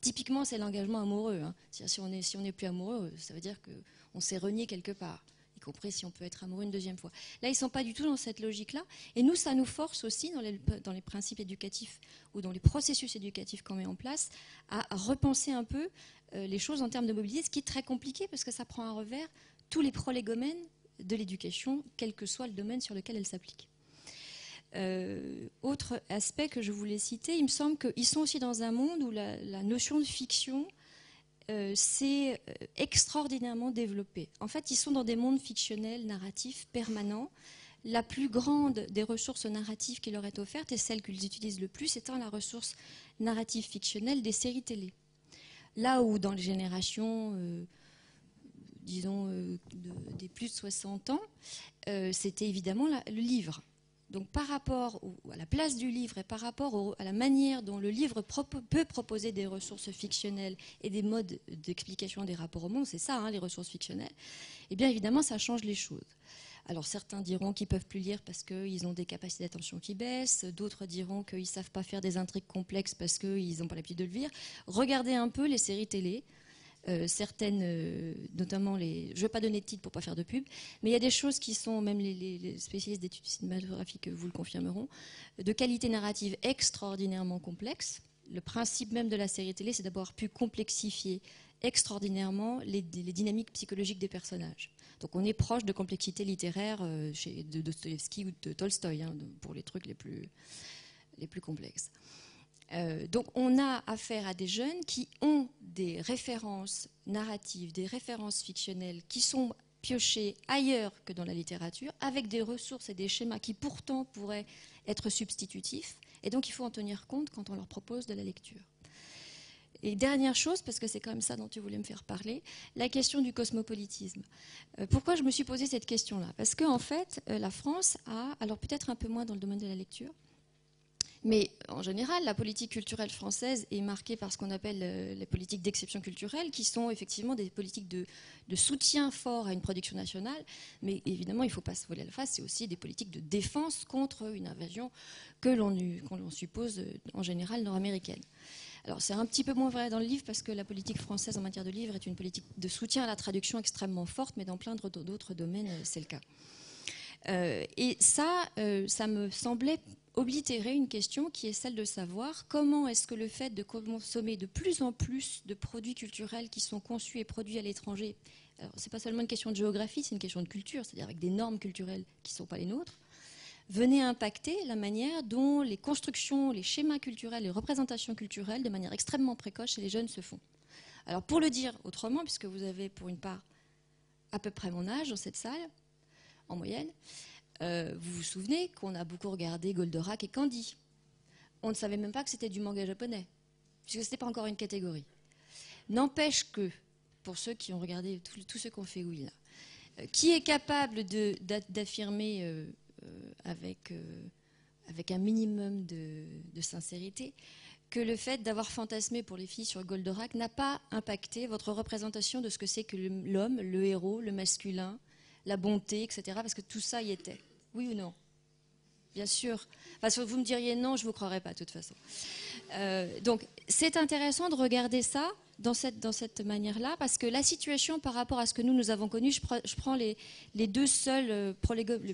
Typiquement, c'est l'engagement amoureux. Hein. Si on n'est plus amoureux, ça veut dire qu'on s'est renié quelque part, y compris si on peut être amoureux une deuxième fois. Là, ils ne sont pas du tout dans cette logique-là. Et nous, ça nous force aussi, dans les principes éducatifs ou dans les processus éducatifs qu'on met en place, à repenser un peu les choses en termes de mobilité, ce qui est très compliqué parce que ça prend à revers tous les prolégomènes de l'éducation, quel que soit le domaine sur lequel elle s'applique. Autre aspect que je voulais citer, il me semble qu'ils sont aussi dans un monde où la notion de fiction s'est extraordinairement développée. En fait, ils sont dans des mondes fictionnels, narratifs, permanents. La plus grande des ressources narratives qui leur est offerte, et celle qu'ils utilisent le plus, étant la ressource narrative fictionnelle des séries télé. Là où dans les générations... disons, des plus de 60 ans, c'était évidemment le livre. Donc par rapport à la place du livre et par rapport à la manière dont le livre peut proposer des ressources fictionnelles et des modes d'explication des rapports au monde, c'est ça, hein, les ressources fictionnelles, eh bien évidemment ça change les choses. Alors certains diront qu'ils ne peuvent plus lire parce qu'ils ont des capacités d'attention qui baissent, d'autres diront qu'ils ne savent pas faire des intrigues complexes parce qu'ils n'ont pas l'habitude de le lire. Regardez un peu les séries télé. Certaines, notamment je ne vais pas donner de titre pour ne pas faire de pub, mais il y a des choses qui sont, même les spécialistes d'études cinématographiques vous le confirmeront, de qualité narrative extraordinairement complexe. Le principe même de la série télé, c'est d'avoir pu complexifier extraordinairement les dynamiques psychologiques des personnages. Donc on est proche de complexité littéraire de Dostoïevski ou de Tolstoï, hein, pour les trucs les plus complexes. Donc on a affaire à des jeunes qui ont des références narratives, des références fictionnelles qui sont piochées ailleurs que dans la littérature, avec des ressources et des schémas qui pourtant pourraient être substitutifs. Et donc il faut en tenir compte quand on leur propose de la lecture. Et dernière chose, parce que c'est quand même ça dont tu voulais me faire parler, la question du cosmopolitisme. Pourquoi je me suis posé cette question-là? Parce qu'en fait, la France a, alors peut-être un peu moins dans le domaine de la lecture, mais en général, la politique culturelle française est marquée par ce qu'on appelle les politiques d'exception culturelle, qui sont effectivement des politiques de soutien fort à une production nationale. Mais évidemment, il ne faut pas se voiler la face, c'est aussi des politiques de défense contre une invasion que l'on suppose en général nord-américaine. Alors c'est un petit peu moins vrai dans le livre parce que la politique française en matière de livre est une politique de soutien à la traduction extrêmement forte, mais dans plein d'autres domaines, c'est le cas. Et ça me semblait oblitérer une question qui est celle de savoir comment est-ce que le fait de consommer de plus en plus de produits culturels qui sont conçus et produits à l'étranger, alors c'est pas seulement une question de géographie, c'est une question de culture, c'est-à-dire avec des normes culturelles qui ne sont pas les nôtres, venait impacter la manière dont les constructions, les schémas culturels, les représentations culturelles, de manière extrêmement précoce chez les jeunes se font. Alors pour le dire autrement, puisque vous avez pour une part à peu près mon âge dans cette salle, en moyenne, vous vous souvenez qu'on a beaucoup regardé Goldorak et Candy. On ne savait même pas que c'était du manga japonais, puisque ce n'était pas encore une catégorie. N'empêche que, pour ceux qui ont regardé, tous ceux qui ont fait oui là, qui est capable d'affirmer avec un minimum de sincérité que le fait d'avoir fantasmé pour les filles sur Goldorak n'a pas impacté votre représentation de ce que c'est que l'homme, le héros, le masculin, la bonté, etc. Parce que tout ça y était. Oui ou non? Bien sûr. Enfin, vous me diriez non, je ne vous croirais pas de toute façon. Donc c'est intéressant de regarder ça dans cette manière-là, parce que la situation par rapport à ce que nous avons connu, je prends les deux seuls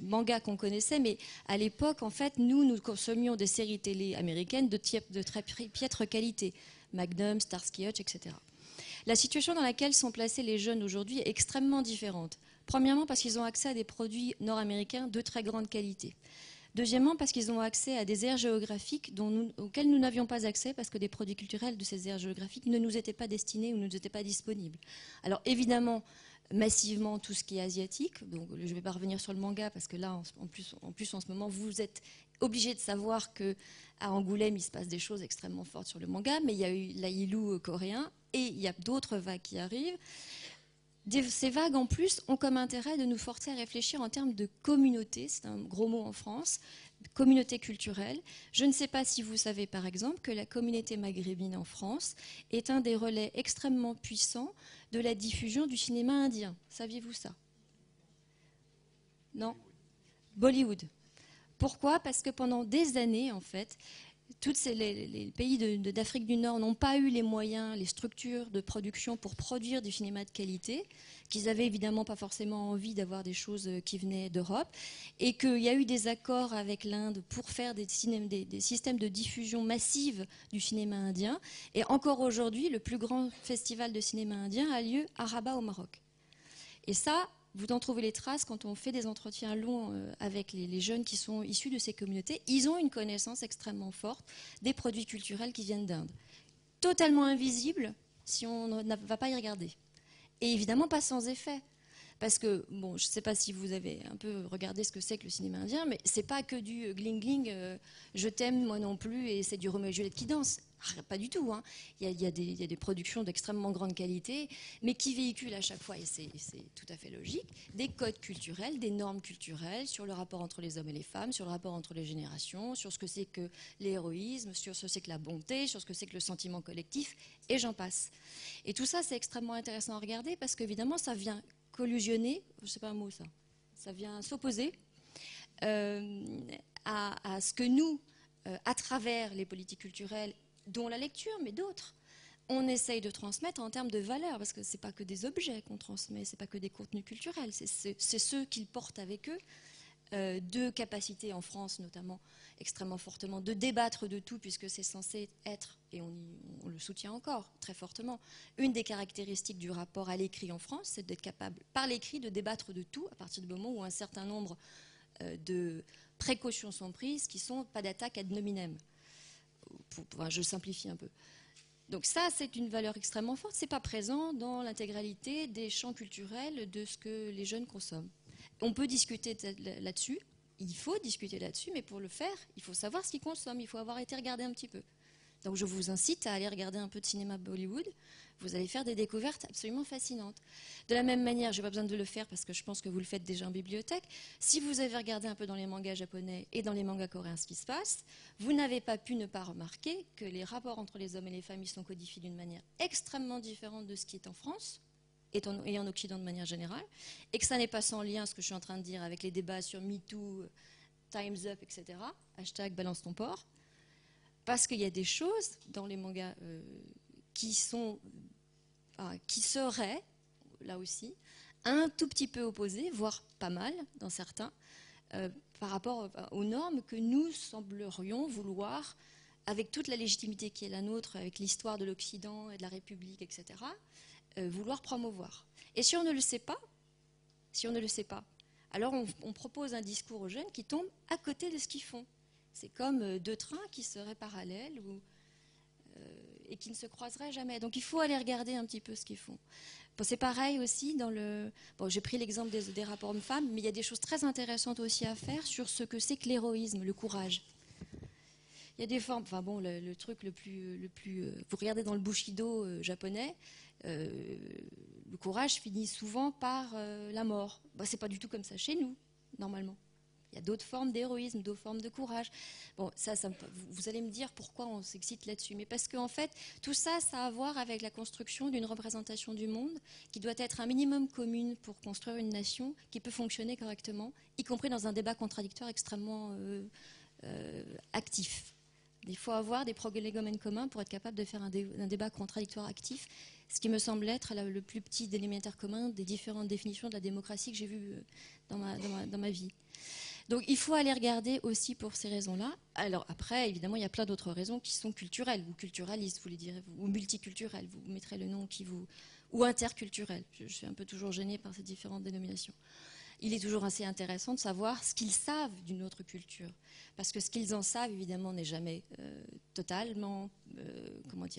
mangas qu'on connaissait, mais à l'époque, en fait, nous consommions des séries télé américaines de très piètre qualité, Magnum, Starsky Hutch, etc. La situation dans laquelle sont placés les jeunes aujourd'hui est extrêmement différente. Premièrement, parce qu'ils ont accès à des produits nord-américains de très grande qualité. Deuxièmement, parce qu'ils ont accès à des aires géographiques auxquelles nous n'avions pas accès, parce que des produits culturels de ces aires géographiques ne nous étaient pas destinés ou ne nous étaient pas disponibles. Alors évidemment, massivement, tout ce qui est asiatique, donc je ne vais pas revenir sur le manga, parce que là, en plus en ce moment, vous êtes obligés de savoir qu'à Angoulême, il se passe des choses extrêmement fortes sur le manga, mais il y a eu l'Aïlou coréen, et il y a d'autres vagues qui arrivent. Ces vagues, en plus, ont comme intérêt de nous forcer à réfléchir en termes de communauté, c'est un gros mot en France, communauté culturelle. Je ne sais pas si vous savez, par exemple, que la communauté maghrébine en France est un des relais extrêmement puissants de la diffusion du cinéma indien. Saviez-vous ça? Non? Bollywood. Pourquoi? Parce que pendant des années, en fait, tous les pays d'Afrique du Nord n'ont pas eu les moyens, les structures de production pour produire du cinéma de qualité, qu'ils n'avaient évidemment pas forcément envie d'avoir des choses qui venaient d'Europe, et qu'il y a eu des accords avec l'Inde pour faire des systèmes de diffusion massive du cinéma indien. Et encore aujourd'hui, le plus grand festival de cinéma indien a lieu à Rabat au Maroc. Et ça, vous en trouvez les traces quand on fait des entretiens longs avec les jeunes qui sont issus de ces communautés. Ils ont une connaissance extrêmement forte des produits culturels qui viennent d'Inde. Totalement invisible si on ne va pas y regarder. Et évidemment pas sans effet. Parce que, bon, je ne sais pas si vous avez un peu regardé ce que c'est que le cinéma indien, mais c'est pas que du gling-gling, je t'aime, moi non plus, et c'est du Roméo et Juliette qui danse. Pas du tout. Hein. Il y a des productions d'extrêmement grande qualité, mais qui véhiculent à chaque fois, et c'est tout à fait logique, des codes culturels, des normes culturelles sur le rapport entre les hommes et les femmes, sur le rapport entre les générations, sur ce que c'est que l'héroïsme, sur ce que c'est que la bonté, sur ce que c'est que le sentiment collectif, et j'en passe. Et tout ça, c'est extrêmement intéressant à regarder parce qu'évidemment, ça vient collusionner, je ne sais pas un mot ça vient s'opposer à ce que nous, à travers les politiques culturelles, dont la lecture, mais d'autres, on essaye de transmettre en termes de valeurs, parce que ce n'est pas que des objets qu'on transmet, ce n'est pas que des contenus culturels, c'est ceux qu'ils portent avec eux, de capacité en France notamment, extrêmement fortement, de débattre de tout, puisque c'est censé être, et on le soutient encore très fortement, une des caractéristiques du rapport à l'écrit en France, c'est d'être capable, par l'écrit, de débattre de tout, à partir du moment où un certain nombre de précautions sont prises, qui sont pas d'attaque ad nominem. Je simplifie un peu. Donc ça, c'est une valeur extrêmement forte. Ce n'est pas présent dans l'intégralité des champs culturels de ce que les jeunes consomment. On peut discuter là-dessus, il faut discuter là-dessus, mais pour le faire, il faut savoir ce qu'ils consomment, il faut avoir été regarder un petit peu. Donc je vous incite à aller regarder un peu de cinéma Bollywood, vous allez faire des découvertes absolument fascinantes. De la même manière, je n'ai pas besoin de le faire parce que je pense que vous le faites déjà en bibliothèque, si vous avez regardé un peu dans les mangas japonais et dans les mangas coréens ce qui se passe, vous n'avez pas pu ne pas remarquer que les rapports entre les hommes et les femmes sont codifiés d'une manière extrêmement différente de ce qui est en France, et en Occident de manière générale, et que ça n'est pas sans lien, ce que je suis en train de dire, avec les débats sur MeToo, Time's Up, etc., hashtag balance ton porc, parce qu'il y a des choses dans les mangas qui seraient, là aussi, un tout petit peu opposées, voire pas mal dans certains, par rapport aux normes que nous semblerions vouloir, avec toute la légitimité qui est la nôtre, avec l'histoire de l'Occident et de la République, etc., vouloir promouvoir. Et si on ne le sait pas, alors on propose un discours aux jeunes qui tombe à côté de ce qu'ils font. C'est comme deux trains qui seraient parallèles et qui ne se croiseraient jamais. Donc il faut aller regarder un petit peu ce qu'ils font. Bon, c'est pareil aussi dans le... Bon, j'ai pris l'exemple des rapports hommes-femmes, mais il y a des choses très intéressantes aussi à faire sur ce que c'est que l'héroïsme, le courage. Il y a des formes... Enfin bon, le truc le plus vous regardez dans le Bushido japonais, le courage finit souvent par la mort. Bah, c'est pas du tout comme ça chez nous, normalement. Il y a d'autres formes d'héroïsme, d'autres formes de courage. Bon, vous allez me dire pourquoi on s'excite là-dessus. Mais parce qu'en fait, tout ça, ça a à voir avec la construction d'une représentation du monde qui doit être un minimum commune pour construire une nation qui peut fonctionner correctement, y compris dans un débat contradictoire extrêmement actif. Il faut avoir des prolégomènes communs pour être capable de faire un débat contradictoire actif, ce qui me semble être le plus petit élémentaire commun des différentes définitions de la démocratie que j'ai vues dans ma vie. Donc il faut aller regarder aussi pour ces raisons-là. Alors après, évidemment, il y a plein d'autres raisons qui sont culturelles, ou culturalistes, vous les direz, ou multiculturelles, vous mettrez le nom qui vous... ou interculturelles. Je suis un peu toujours gênée par ces différentes dénominations. Il est toujours assez intéressant de savoir ce qu'ils savent d'une autre culture. Parce que ce qu'ils en savent, évidemment, n'est jamais totalement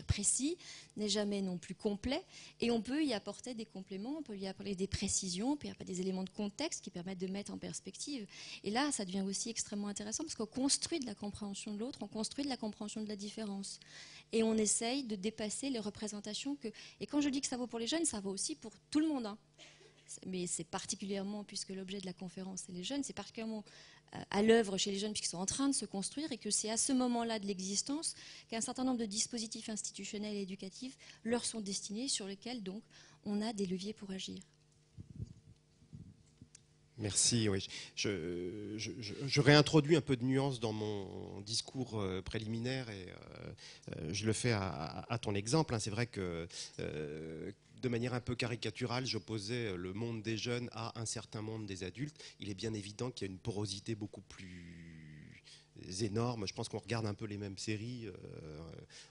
précis, n'est jamais non plus complet. Et on peut y apporter des compléments, on peut y apporter des précisions, on peut y apporter des éléments de contexte qui permettent de mettre en perspective. Et là, ça devient aussi extrêmement intéressant parce qu'on construit de la compréhension de l'autre, on construit de la compréhension de la différence. Et on essaye de dépasser les représentations que... Et quand je dis que ça vaut pour les jeunes, ça vaut aussi pour tout le monde, hein. Mais c'est particulièrement, puisque l'objet de la conférence c'est les jeunes, c'est particulièrement à l'œuvre chez les jeunes puisqu'ils sont en train de se construire et que c'est à ce moment-là de l'existence qu'un certain nombre de dispositifs institutionnels et éducatifs leur sont destinés, sur lesquels donc on a des leviers pour agir. Merci, oui. Je réintroduis un peu de nuance dans mon discours préliminaire et je le fais à ton exemple. C'est vrai que de manière un peu caricaturale, j'opposais le monde des jeunes à un certain monde des adultes. Il est bien évident qu'il y a une porosité beaucoup plus énorme. Je pense qu'on regarde un peu les mêmes séries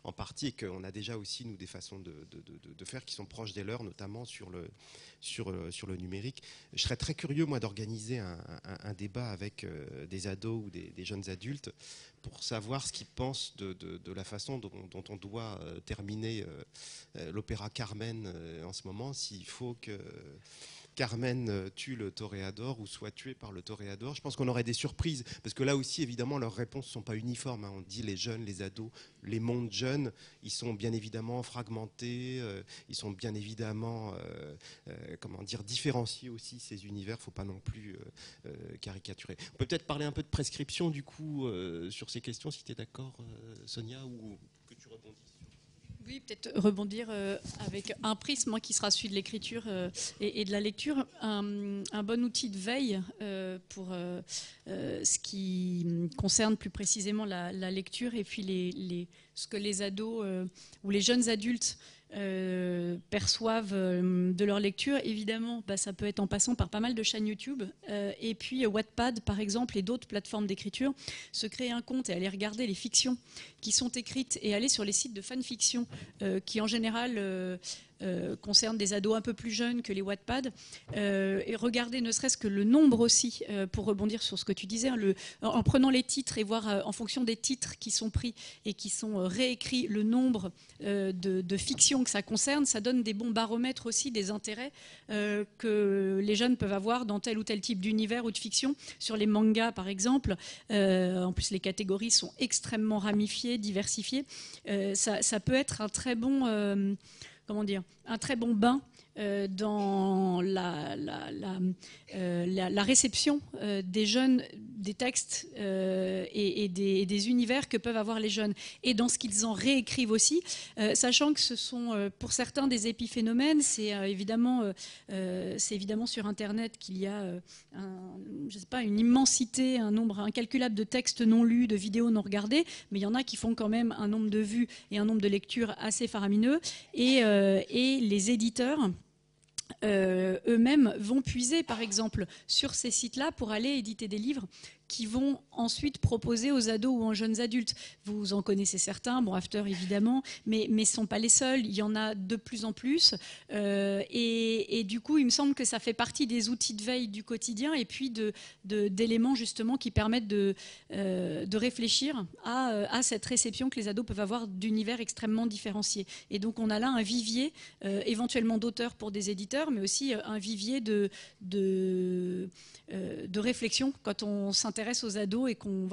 en partie et qu'on a déjà aussi, nous, des façons de faire qui sont proches des leurs, notamment sur le numérique. Je serais très curieux, moi, d'organiser un débat avec des ados ou des jeunes adultes pour savoir ce qu'ils pensent de la façon dont on doit terminer l'opéra Carmen en ce moment, s'il faut que Carmen tue le toréador ou soit tué par le toréador. Je pense qu'on aurait des surprises, parce que là aussi, évidemment, leurs réponses ne sont pas uniformes. On dit les jeunes, les ados, les mondes jeunes, ils sont bien évidemment fragmentés, ils sont bien évidemment différenciés aussi, ces univers. Il ne faut pas non plus caricaturer. On peut peut-être parler un peu de prescription, du coup, sur ces questions, si tu es d'accord, Sonia, ou que tu rebondisses. Oui, peut-être rebondir avec un prisme qui sera celui de l'écriture et de la lecture. Un bon outil de veille pour ce qui concerne plus précisément la lecture et puis ce que les ados ou les jeunes adultes perçoivent de leur lecture. Évidemment, ça peut être en passant par pas mal de chaînes YouTube. Et puis Wattpad, par exemple, et d'autres plateformes d'écriture. Se créer un compte et aller regarder les fictions qui sont écrites et aller sur les sites de fanfiction qui, en général, concernent des ados un peu plus jeunes que les Wattpad. Et regarder ne serait-ce que le nombre aussi, pour rebondir sur ce que tu disais, en prenant les titres et voir en fonction des titres qui sont pris et qui sont réécrits, le nombre de fictions que ça concerne, ça donne des bons baromètres aussi des intérêts que les jeunes peuvent avoir dans tel ou tel type d'univers ou de fiction. Sur les mangas, par exemple, en plus les catégories sont extrêmement ramifiées, diversifiées. Ça peut être un très bon, un très bon bain dans la réception des jeunes, des textes et des univers que peuvent avoir les jeunes, et dans ce qu'ils en réécrivent aussi, sachant que ce sont pour certains des épiphénomènes. C'est évidemment sur Internet qu'il y a une immensité, un nombre incalculable de textes non lus, de vidéos non regardées, mais il y en a qui font quand même un nombre de vues et un nombre de lectures assez faramineux, et les éditeurs eux-mêmes vont puiser, par exemple, sur ces sites-là pour aller éditer des livres qui vont ensuite proposer aux ados ou aux jeunes adultes. Vous en connaissez certains, After évidemment, mais ce ne sont pas les seuls, il y en a de plus en plus. Et du coup, il me semble que ça fait partie des outils de veille du quotidien et puis d'éléments justement qui permettent de réfléchir à cette réception que les ados peuvent avoir d'univers extrêmement différenciés. Et donc on a là un vivier éventuellement d'auteurs pour des éditeurs, mais aussi un vivier de réflexion quand on s'intéresse aux ados et qu'on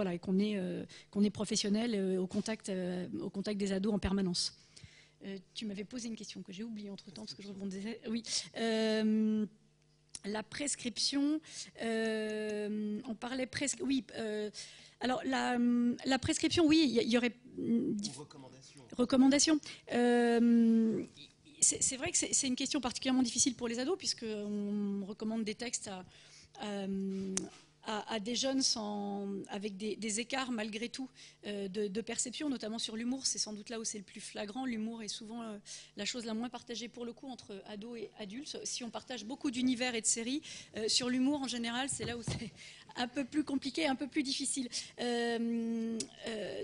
est professionnel au contact des ados en permanence. Tu m'avais posé une question que j'ai oubliée entre-temps parce que je rebondissais. Oui. La prescription, on parlait presque. Oui. Alors la prescription, oui, il y aurait. Recommandations. C'est vrai que c'est une question particulièrement difficile pour les ados puisqu'on recommande des textes à des jeunes avec des écarts malgré tout de perception, notamment sur l'humour. C'est sans doute là où c'est le plus flagrant. L'humour est souvent la chose la moins partagée pour le coup entre ados et adultes. Si on partage beaucoup d'univers et de séries, sur l'humour en général, c'est là où c'est un peu plus compliqué, un peu plus difficile.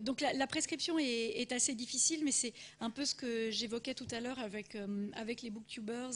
Donc la prescription est assez difficile, mais c'est un peu ce que j'évoquais tout à l'heure avec les booktubers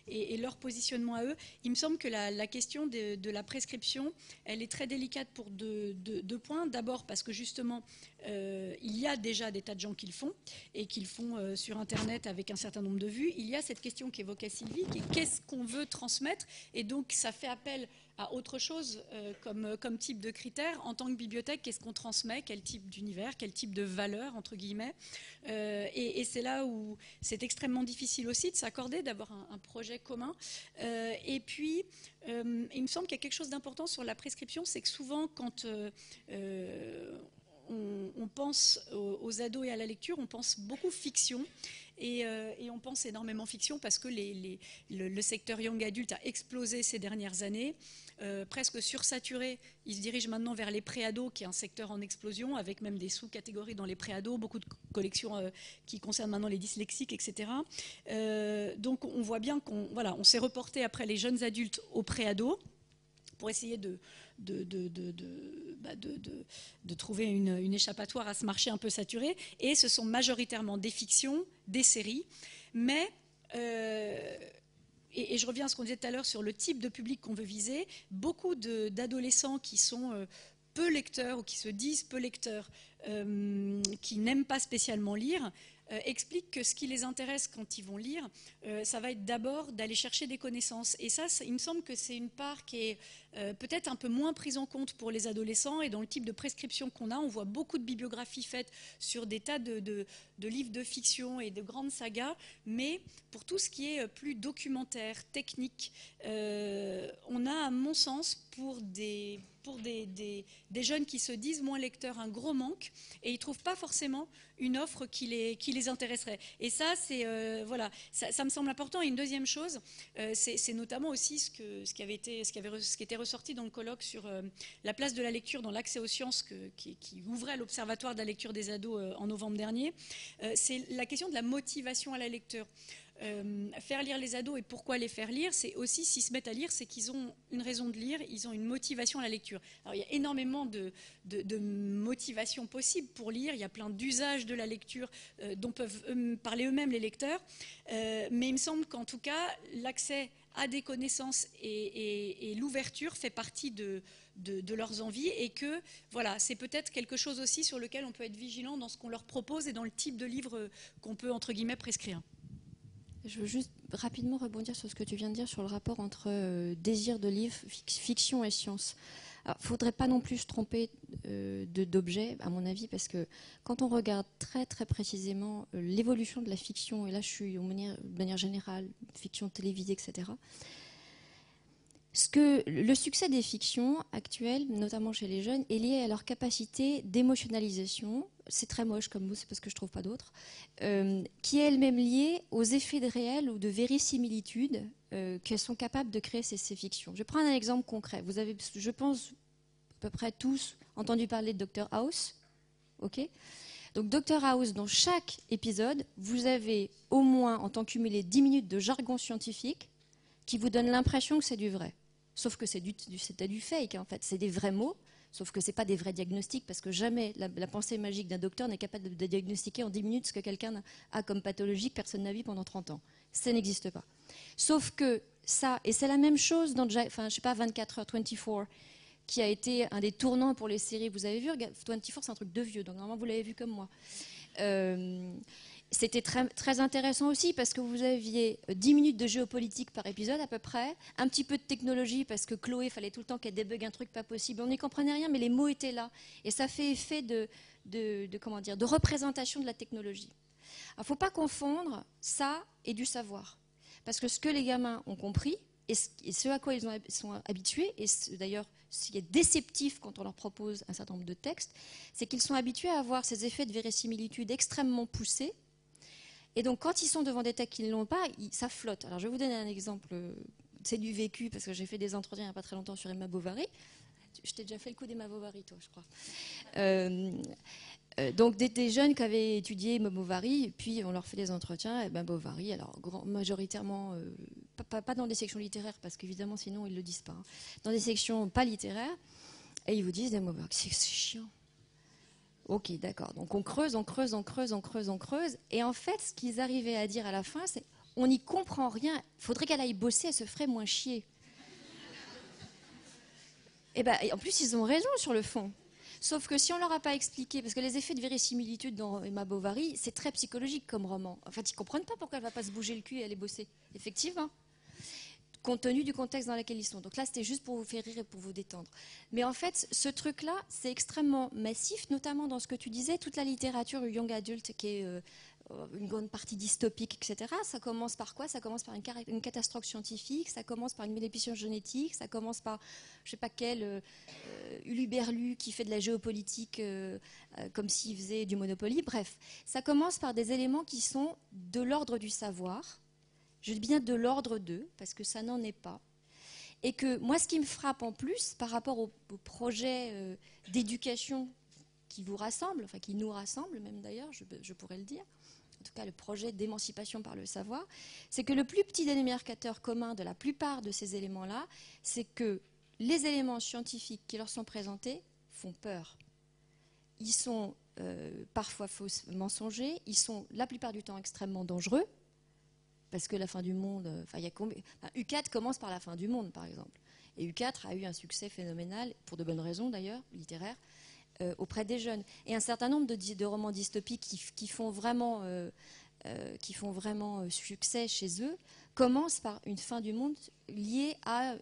et leur positionnement à eux. Il me semble que la question de la prescription, elle est très délicate pour deux points. D'abord parce que justement, il y a déjà des tas de gens qui le font et qui le font sur Internet avec un certain nombre de vues. Il y a cette question qu'évoquait Sylvie, qui est qu'est-ce qu'on veut transmettre, et donc ça fait appel à autre chose comme type de critères. En tant que bibliothèque, qu'est-ce qu'on transmet, quel type d'univers, quel type de valeur, entre guillemets. Et c'est là où c'est extrêmement difficile aussi de s'accorder, d'avoir un projet commun. Et puis, il me semble qu'il y a quelque chose d'important sur la prescription, c'est que souvent, quand on pense aux ados et à la lecture, on pense beaucoup fiction. Et on pense énormément fiction parce que le secteur young adulte a explosé ces dernières années, presque sursaturé. Il se dirige maintenant vers les pré-ados, qui est un secteur en explosion, avec même des sous-catégories dans les pré-ados, beaucoup de collections qui concernent maintenant les dyslexiques, etc. Donc on voit bien on s'est reporté après les jeunes adultes aux pré-ados pour essayer de trouver une échappatoire à ce marché un peu saturé, et ce sont majoritairement des fictions, des séries, mais et je reviens à ce qu'on disait tout à l'heure sur le type de public qu'on veut viser. Beaucoup d'adolescents qui sont peu lecteurs ou qui se disent peu lecteurs qui n'aiment pas spécialement lire, expliquent que ce qui les intéresse quand ils vont lire, ça va être d'abord d'aller chercher des connaissances. Et ça, il me semble que c'est une part qui est peut-être un peu moins prise en compte pour les adolescents. Et dans le type de prescription qu'on a, on voit beaucoup de bibliographies faites sur des tas de livres de fiction et de grandes sagas. Mais pour tout ce qui est plus documentaire, technique, on a, à mon sens, pour des jeunes qui se disent moins lecteurs, un gros manque, et ils ne trouvent pas forcément une offre qui les intéresserait. Et ça, voilà, ça me semble important. Et une deuxième chose, c'est notamment aussi ce qui était ressorti dans le colloque sur la place de la lecture dans l'accès aux sciences qui ouvrait l'Observatoire de la lecture des ados en novembre dernier. C'est la question de la motivation à la lecture. Faire lire les ados et pourquoi les faire lire, c'est aussi, s'ils se mettent à lire, c'est qu'ils ont une raison de lire, ils ont une motivation à la lecture. Alors il y a énormément de motivations possibles pour lire, il y a plein d'usages de la lecture dont peuvent parler eux-mêmes les lecteurs, mais il me semble qu'en tout cas l'accès à des connaissances et l'ouverture fait partie de leurs envies, et que voilà, c'est peut-être quelque chose aussi sur lequel on peut être vigilant dans ce qu'on leur propose et dans le type de livre qu'on peut entre guillemets prescrire. Je veux juste rapidement rebondir sur ce que tu viens de dire sur le rapport entre désir de livre, fiction et science. Il ne faudrait pas non plus se tromper d'objet, à mon avis, parce que quand on regarde très très précisément l'évolution de la fiction, et là je suis de manière générale, fiction télévisée, etc., le succès des fictions actuelles, notamment chez les jeunes, est lié à leur capacité d'émotionnalisation. C'est très moche comme mot, c'est parce que je ne trouve pas d'autres, qui est elle-même liée aux effets de réel ou de vérisimilitude qu'elles sont capables de créer ces fictions. Je vais prendre un exemple concret. Vous avez, je pense, à peu près tous entendu parler de Dr House. Okay, donc Dr House, dans chaque épisode, vous avez au moins, en temps cumulé, 10 minutes de jargon scientifique qui vous donne l'impression que c'est du vrai. Sauf que c'est du fake, en fait. C'est des vrais mots, sauf que ce n'est pas des vrais diagnostics, parce que jamais la pensée magique d'un docteur n'est capable de diagnostiquer en 10 minutes ce que quelqu'un a comme pathologie que personne n'a vu pendant 30 ans. Ça n'existe pas. Sauf que ça, et c'est la même chose dans, enfin, je sais pas, 24 heures, 24, qui a été un des tournants pour les séries. Vous avez vu, 24, c'est un truc de vieux, donc normalement vous l'avez vu comme moi. C'était très, très intéressant aussi parce que vous aviez 10 minutes de géopolitique par épisode à peu près, un petit peu de technologie parce que Chloé, il fallait tout le temps qu'elle débug un truc pas possible. On n'y comprenait rien, mais les mots étaient là. Et ça fait effet de représentation de la technologie. Il ne faut pas confondre ça et du savoir. Parce que ce que les gamins ont compris, et ce à quoi ils sont habitués, et d'ailleurs ce qui est déceptif quand on leur propose un certain nombre de textes, c'est qu'ils sont habitués à avoir ces effets de vérisimilitude extrêmement poussés. Et donc, quand ils sont devant des textes qui ne l'ont pas, ça flotte. Alors, je vais vous donner un exemple. C'est du vécu, parce que j'ai fait des entretiens il n'y a pas très longtemps sur Emma Bovary. Je t'ai déjà fait le coup d'Emma Bovary, toi, je crois. Donc, des jeunes qui avaient étudié Emma Bovary, puis on leur fait des entretiens. Emma Bovary, alors, majoritairement, pas dans des sections littéraires, parce qu'évidemment, sinon, ils ne le disent pas. Hein. Dans des sections pas littéraires. Et ils vous disent, Emma Bovary, c'est chiant. Ok, d'accord. Donc on creuse. Et en fait, ce qu'ils arrivaient à dire à la fin, c'est on n'y comprend rien. Il faudrait qu'elle aille bosser, elle se ferait moins chier. Et en plus, ils ont raison sur le fond. Sauf que si on ne leur a pas expliqué, parce que les effets de vérisimilitude dans Emma Bovary, c'est très psychologique comme roman. En fait, ils ne comprennent pas pourquoi elle ne va pas se bouger le cul et aller bosser. Effectivement. Compte tenu du contexte dans lequel ils sont. Donc là, c'était juste pour vous faire rire et pour vous détendre. Mais en fait, ce truc-là, c'est extrêmement massif, notamment dans ce que tu disais, toute la littérature young adult, qui est une grande partie dystopique, etc. Ça commence par quoi? Ça commence par une catastrophe scientifique, ça commence par une manipulation génétique, ça commence par, je ne sais pas quel, Huluberlu qui fait de la géopolitique comme s'il faisait du Monopoly. Bref, ça commence par des éléments qui sont de l'ordre du savoir. Je dis bien de l'ordre d'eux, parce que ça n'en est pas. Et que moi, ce qui me frappe en plus, par rapport au projet d'éducation qui vous rassemble, enfin qui nous rassemble même d'ailleurs, je pourrais le dire, en tout cas le projet d'émancipation par le savoir, c'est que le plus petit dénominateur commun de la plupart de ces éléments-là, c'est que les éléments scientifiques qui leur sont présentés font peur. Ils sont parfois fausses, mensongers, ils sont la plupart du temps extrêmement dangereux, parce que la fin du monde, U4 commence par la fin du monde, par exemple. Et U4 a eu un succès phénoménal, pour de bonnes raisons d'ailleurs, littéraires, auprès des jeunes. Et un certain nombre de romans dystopiques qui font vraiment succès chez eux commencent par une fin du monde liée à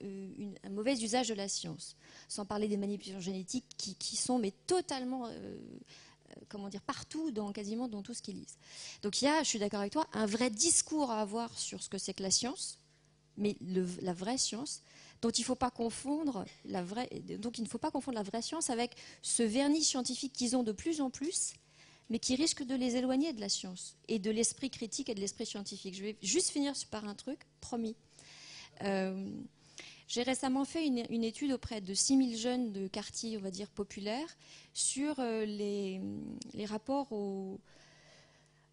un mauvais usage de la science. Sans parler des manipulations génétiques qui sont mais totalement partout, quasiment dans tout ce qu'ils lisent. Donc il y a, je suis d'accord avec toi, un vrai discours à avoir sur ce que c'est que la science, mais la vraie science, dont il ne faut pas confondre la vraie science avec ce vernis scientifique qu'ils ont de plus en plus, mais qui risque de les éloigner de la science et de l'esprit critique et de l'esprit scientifique. Je vais juste finir par un truc, promis. J'ai récemment fait une étude auprès de 6000 jeunes de quartiers, on va dire, populaires, sur les rapports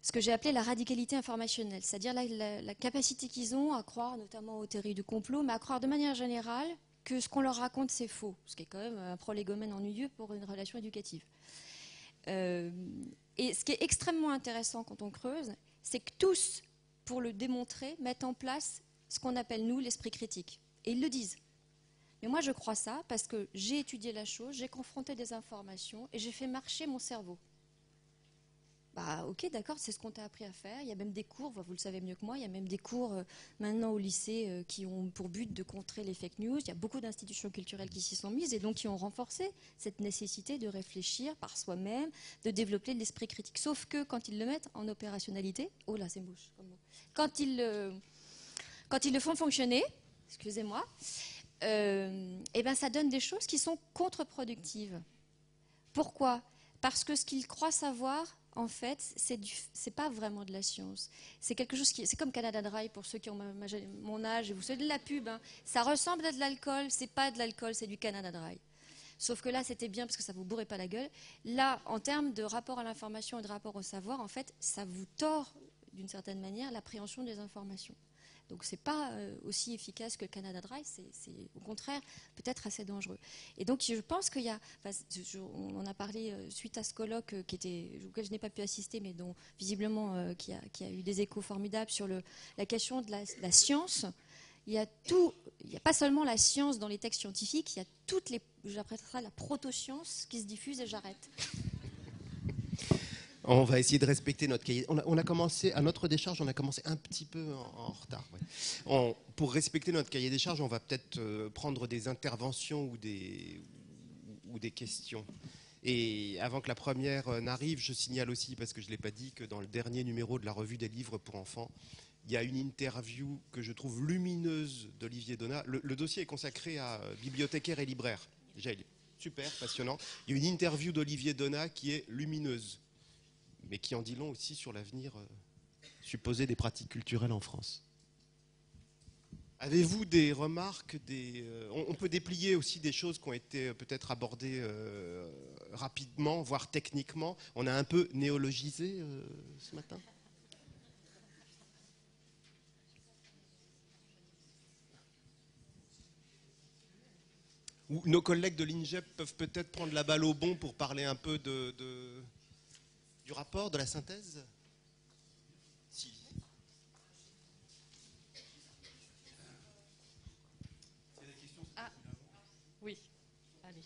ce que j'ai appelé la radicalité informationnelle, c'est-à-dire la capacité qu'ils ont à croire notamment aux théories du complot, mais à croire de manière générale que ce qu'on leur raconte, c'est faux, ce qui est quand même un prolégomène ennuyeux pour une relation éducative. Et ce qui est extrêmement intéressant quand on creuse, c'est que tous, pour le démontrer, mettent en place ce qu'on appelle, nous, l'esprit critique. Et ils le disent. Mais moi, je crois ça parce que j'ai étudié la chose, j'ai confronté des informations et j'ai fait marcher mon cerveau. Bah, ok, d'accord, c'est ce qu'on t'a appris à faire. Il y a même des cours, vous le savez mieux que moi, il y a même des cours maintenant au lycée qui ont pour but de contrer les fake news. Il y a beaucoup d'institutions culturelles qui s'y sont mises et donc qui ont renforcé cette nécessité de réfléchir par soi-même, de développer l'esprit critique. Sauf que quand ils le mettent en opérationnalité, oh là, c'est moche. Quand ils le font fonctionner, excusez-moi, et ben ça donne des choses qui sont contre-productives. Pourquoi ? Parce que ce qu'ils croient savoir, en fait, c'est pas vraiment de la science. C'est quelque chose c'est comme Canada Dry pour ceux qui ont mon âge. Et vous savez de la pub, hein. Ça ressemble à de l'alcool, c'est pas de l'alcool, c'est du Canada Dry. Sauf que là, c'était bien parce que ça vous bourrait pas la gueule. Là, en termes de rapport à l'information et de rapport au savoir, en fait, ça vous tord d'une certaine manière l'appréhension des informations. Donc c'est pas aussi efficace que le Canada Dry, c'est au contraire peut-être assez dangereux. Et donc je pense qu'il y a, on en a parlé suite à ce colloque auquel je n'ai pas pu assister, mais dont visiblement qui a eu des échos formidables sur la question de la science. Il y a pas seulement la science dans les textes scientifiques, il y a j'appellerais ça la proto-science qui se diffuse et j'arrête. On va essayer de respecter notre cahier. On a commencé, à notre décharge, on a commencé un petit peu en retard. Ouais. Pour respecter notre cahier des charges, on va peut-être prendre des interventions ou des questions. Et avant que la première n'arrive, je signale aussi, parce que je ne l'ai pas dit, que dans le dernier numéro de la revue des livres pour enfants, il y a une interview que je trouve lumineuse d'Olivier Donat. Le dossier est consacré à bibliothécaires et libraires. Déjà, il est super, passionnant. Il y a une interview d'Olivier Donat qui est lumineuse, mais qui en dit long aussi sur l'avenir supposé des pratiques culturelles en France. Avez-vous des remarques on peut déplier aussi des choses qui ont été peut-être abordées rapidement, voire techniquement. On a un peu néologisé ce matin. Ou nos collègues de l'INGEP peuvent peut-être prendre la balle au bond pour parler un peu du rapport, de la synthèse. Si. Ah, oui, allez.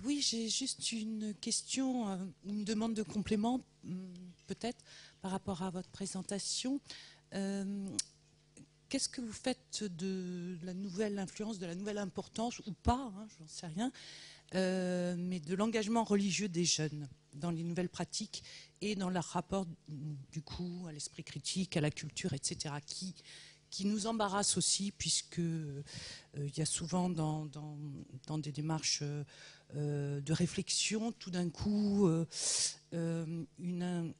Oui, j'ai juste une question, une demande de complément, peut-être, par rapport à votre présentation. Qu'est-ce que vous faites de la nouvelle influence, de la nouvelle importance, ou pas, hein, j'en sais rien, mais de l'engagement religieux des jeunes dans les nouvelles pratiques et dans leur rapport, du coup, à l'esprit critique, à la culture, etc., qui nous embarrasse aussi, puisque il y a souvent dans des démarches de réflexion, tout d'un coup, une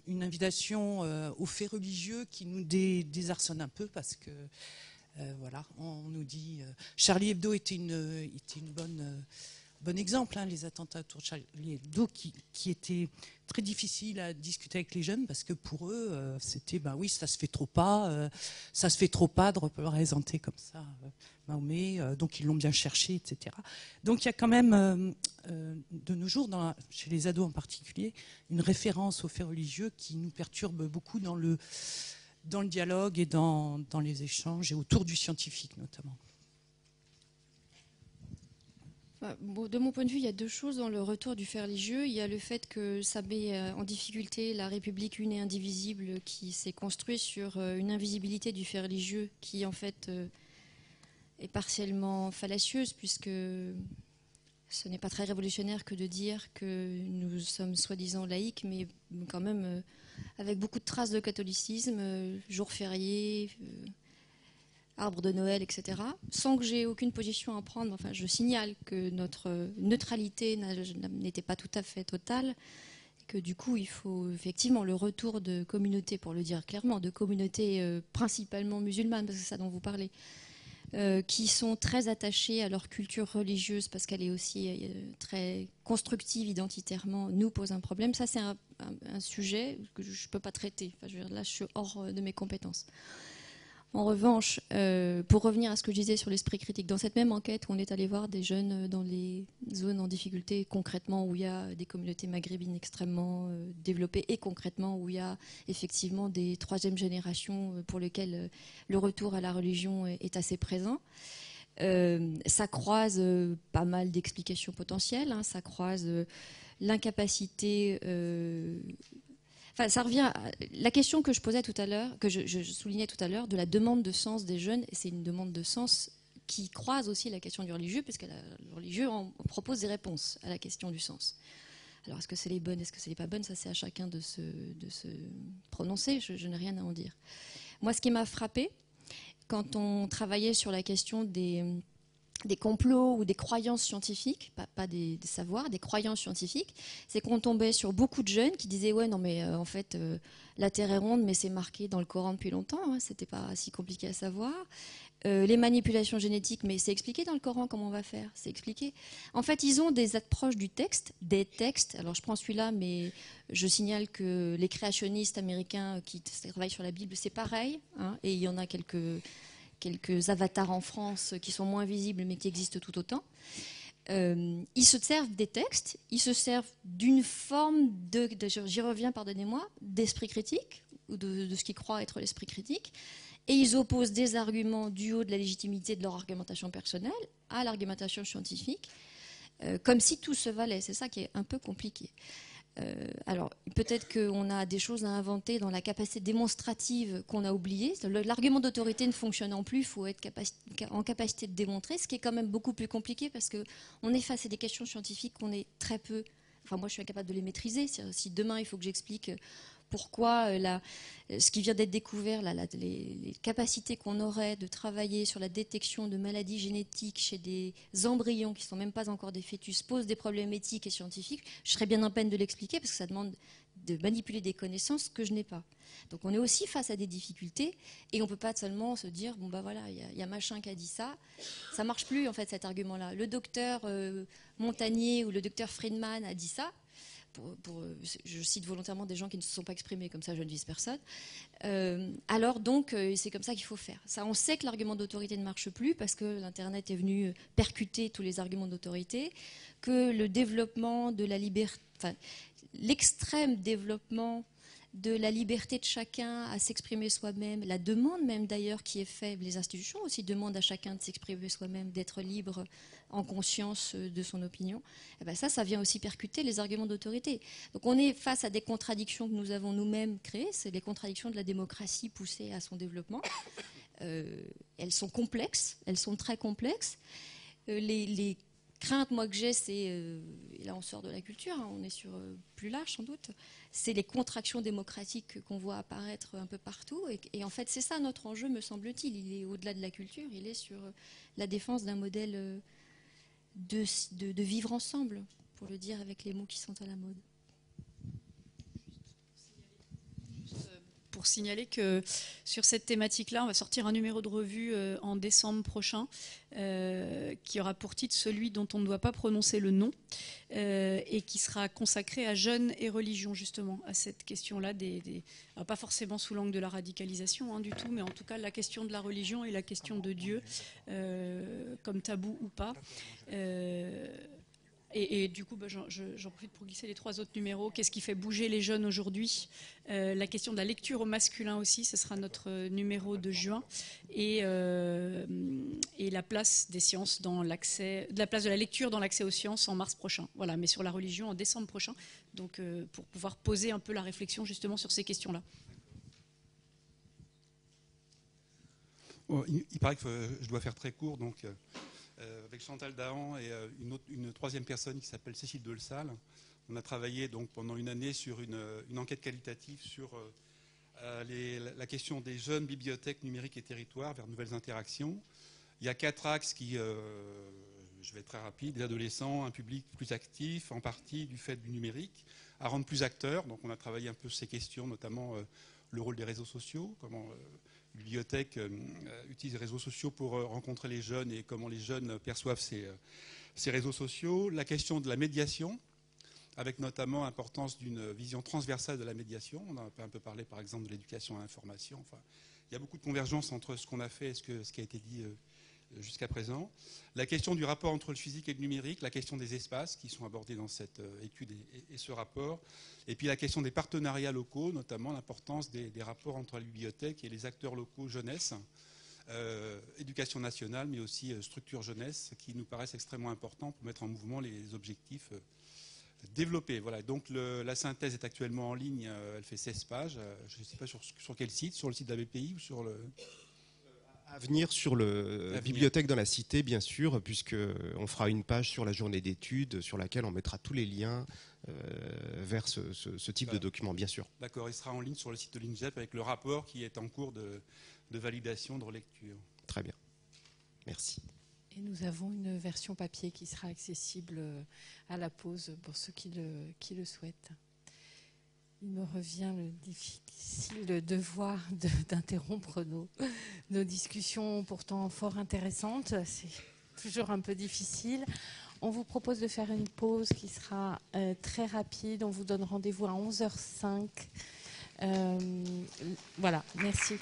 invitation aux faits religieux qui nous désarçonne un peu, parce que voilà, on nous dit Charlie Hebdo était une bon exemple, hein, les attentats autour de Charlie Hebdo qui étaient très difficiles à discuter avec les jeunes, parce que pour eux c'était oui, ça se fait trop pas de représenter comme ça Mahomet, donc ils l'ont bien cherché, etc. Donc il y a quand même de nos jours, chez les ados en particulier, une référence aux faits religieux qui nous perturbe beaucoup dans dans le dialogue et dans les échanges et autour du scientifique notamment. De mon point de vue, il y a deux choses dans le retour du fait religieux. Il y a le fait que ça met en difficulté la République une et indivisible qui s'est construite sur une invisibilité du fait religieux qui en fait est partiellement fallacieuse, puisque ce n'est pas très révolutionnaire que de dire que nous sommes soi-disant laïcs, mais quand même avec beaucoup de traces de catholicisme, jours fériés, arbre de Noël, etc. Sans que j'ai aucune position à prendre, enfin, je signale que notre neutralité n'était pas tout à fait totale, et que du coup, il faut effectivement le retour de communautés, pour le dire clairement, de communautés principalement musulmanes, parce que c'est ça dont vous parlez, qui sont très attachées à leur culture religieuse, parce qu'elle est aussi très constructive identitairement, nous pose un problème. Ça, c'est un sujet que je ne peux pas traiter. Enfin, je veux dire, là, je suis hors de mes compétences. En revanche, pour revenir à ce que je disais sur l'esprit critique, dans cette même enquête, on est allé voir des jeunes dans les zones en difficulté, concrètement où il y a des communautés maghrébines extrêmement développées, et concrètement où il y a effectivement des troisième générations pour lesquelles le retour à la religion est assez présent. Ça croise pas mal d'explications potentielles, hein, ça croise l'incapacité... Enfin, ça revient à la question que je posais tout à l'heure, que je soulignais tout à l'heure, de la demande de sens des jeunes. Et c'est une demande de sens qui croise aussi la question du religieux, parce que le religieux on propose des réponses à la question du sens. Alors, est-ce que c'est les bonnes, est-ce que c'est les pas bonnes? Ça, c'est à chacun de se prononcer. Je n'ai rien à en dire. Moi, ce qui m'a frappé, quand on travaillait sur la question des complots ou des croyances scientifiques, pas des savoirs, des croyances scientifiques, c'est qu'on tombait sur beaucoup de jeunes qui disaient ouais non mais en fait la Terre est ronde, mais c'est marqué dans le Coran depuis longtemps, hein, c'était pas si compliqué à savoir. Les manipulations génétiques, mais c'est expliqué dans le Coran comment on va faire, c'est expliqué. En fait, ils ont des approches du texte, des textes. Alors je prends celui-là, mais je signale que les créationnistes américains qui travaillent sur la Bible, c'est pareil, hein, et il y en a quelques avatars en France qui sont moins visibles mais qui existent tout autant. Ils se servent des textes, ils se servent d'une forme j'y reviens, pardonnez-moi, d'esprit critique, ou de ce qu'ils croient être l'esprit critique, et ils opposent des arguments du haut de la légitimité de leur argumentation personnelle à l'argumentation scientifique, comme si tout se valait. C'est ça qui est un peu compliqué. Alors, peut-être qu'on a des choses à inventer dans la capacité démonstrative qu'on a oubliée. L'argument d'autorité ne fonctionnant plus, il faut être en capacité de démontrer, ce qui est quand même beaucoup plus compliqué parce qu'on est face à des questions scientifiques qu'on est très peu... Enfin, moi, je suis incapable de les maîtriser. Si demain, il faut que j'explique pourquoi ce qui vient d'être découvert, les capacités qu'on aurait de travailler sur la détection de maladies génétiques chez des embryons qui ne sont même pas encore des fœtus, posent des problèmes éthiques et scientifiques, je serais bien en peine de l'expliquer parce que ça demande de manipuler des connaissances que je n'ai pas. Donc on est aussi face à des difficultés et on ne peut pas seulement se dire bon bah voilà, il y a machin qui a dit ça. Ça ne marche plus en fait cet argument-là. Le docteur Montagnier ou le docteur Friedman a dit ça. Je cite volontairement des gens qui ne se sont pas exprimés, comme ça je ne vise personne. Alors donc, c'est comme ça qu'il faut faire. Ça, on sait que l'argument d'autorité ne marche plus parce que l'Internet est venu percuter tous les arguments d'autorité, que le développement de la liberté, enfin, l'extrême développement de la liberté de chacun à s'exprimer soi-même, la demande même d'ailleurs qui est faite, les institutions aussi demandent à chacun de s'exprimer soi-même, d'être libre en conscience de son opinion, et bien ça vient aussi percuter les arguments d'autorité. Donc on est face à des contradictions que nous avons nous-mêmes créées, c'est les contradictions de la démocratie poussée à son développement. Elles sont complexes, elles sont très complexes. Les crainte, moi, que j'ai, c'est, et là on sort de la culture, hein, on est sur plus large sans doute, c'est les contractions démocratiques qu'on voit apparaître un peu partout. Et en fait, c'est ça notre enjeu, me semble-t-il. Il est au-delà de la culture, il est sur la défense d'un modèle de vivre ensemble, pour le dire avec les mots qui sont à la mode. Pour signaler que sur cette thématique-là, on va sortir un numéro de revue en décembre prochain qui aura pour titre celui dont on ne doit pas prononcer le nom et qui sera consacré à jeunes et religion, justement, à cette question-là, alors pas forcément sous l'angle de la radicalisation hein, du tout, mais en tout cas la question de la religion et la question de Dieu, comme tabou ou pas. Et du coup, j'en profite pour glisser les 3 autres numéros. Qu'est-ce qui fait bouger les jeunes aujourd'hui? La question de la lecture au masculin aussi, ce sera notre numéro de juin. Et la place des sciences dans l'accès, la place de la lecture dans l'accès aux sciences en mars prochain. Voilà, mais sur la religion en décembre prochain. Donc, pour pouvoir poser un peu la réflexion justement sur ces questions-là. Bon, il paraît que je dois faire très court, donc avec Chantal Dahan et une troisième personne qui s'appelle Cécile Delsalle, on a travaillé donc pendant une année sur une enquête qualitative sur la question des jeunes bibliothèques numériques et territoires vers nouvelles interactions. Il y a 4 axes qui, je vais être très rapide, les adolescents, un public plus actif, en partie du fait du numérique, à rendre plus acteurs. Donc on a travaillé un peu ces questions, notamment le rôle des réseaux sociaux, comment les bibliothèques utilisent les réseaux sociaux pour rencontrer les jeunes et comment les jeunes perçoivent ces réseaux sociaux. La question de la médiation, avec notamment l'importance d'une vision transversale de la médiation. On a un peu parlé par exemple de l'éducation à l'information. Enfin, il y a beaucoup de convergence entre ce qu'on a fait et ce qui a été dit jusqu'à présent. La question du rapport entre le physique et le numérique, la question des espaces qui sont abordés dans cette étude et ce rapport, et puis la question des partenariats locaux, notamment l'importance des rapports entre la bibliothèque et les acteurs locaux jeunesse, éducation nationale, mais aussi structure jeunesse, qui nous paraissent extrêmement importants pour mettre en mouvement les objectifs développés. Voilà, donc la synthèse est actuellement en ligne, elle fait 16 pages, je ne sais pas sur quel site, sur le site de la BPI ou sur le... À venir sur le Bibliothèque dans la Cité, bien sûr, puisqu'on fera une page sur la journée d'études sur laquelle on mettra tous les liens vers ce type de document, bien sûr. D'accord, il sera en ligne sur le site de l'INJEP avec le rapport qui est en cours de validation, de relecture. Très bien, merci. Et nous avons une version papier qui sera accessible à la pause pour ceux qui le souhaitent. Il me revient le difficile devoir d'interrompre nos discussions pourtant fort intéressantes. C'est toujours un peu difficile. On vous propose de faire une pause qui sera très rapide. On vous donne rendez-vous à 11h05. Voilà, merci.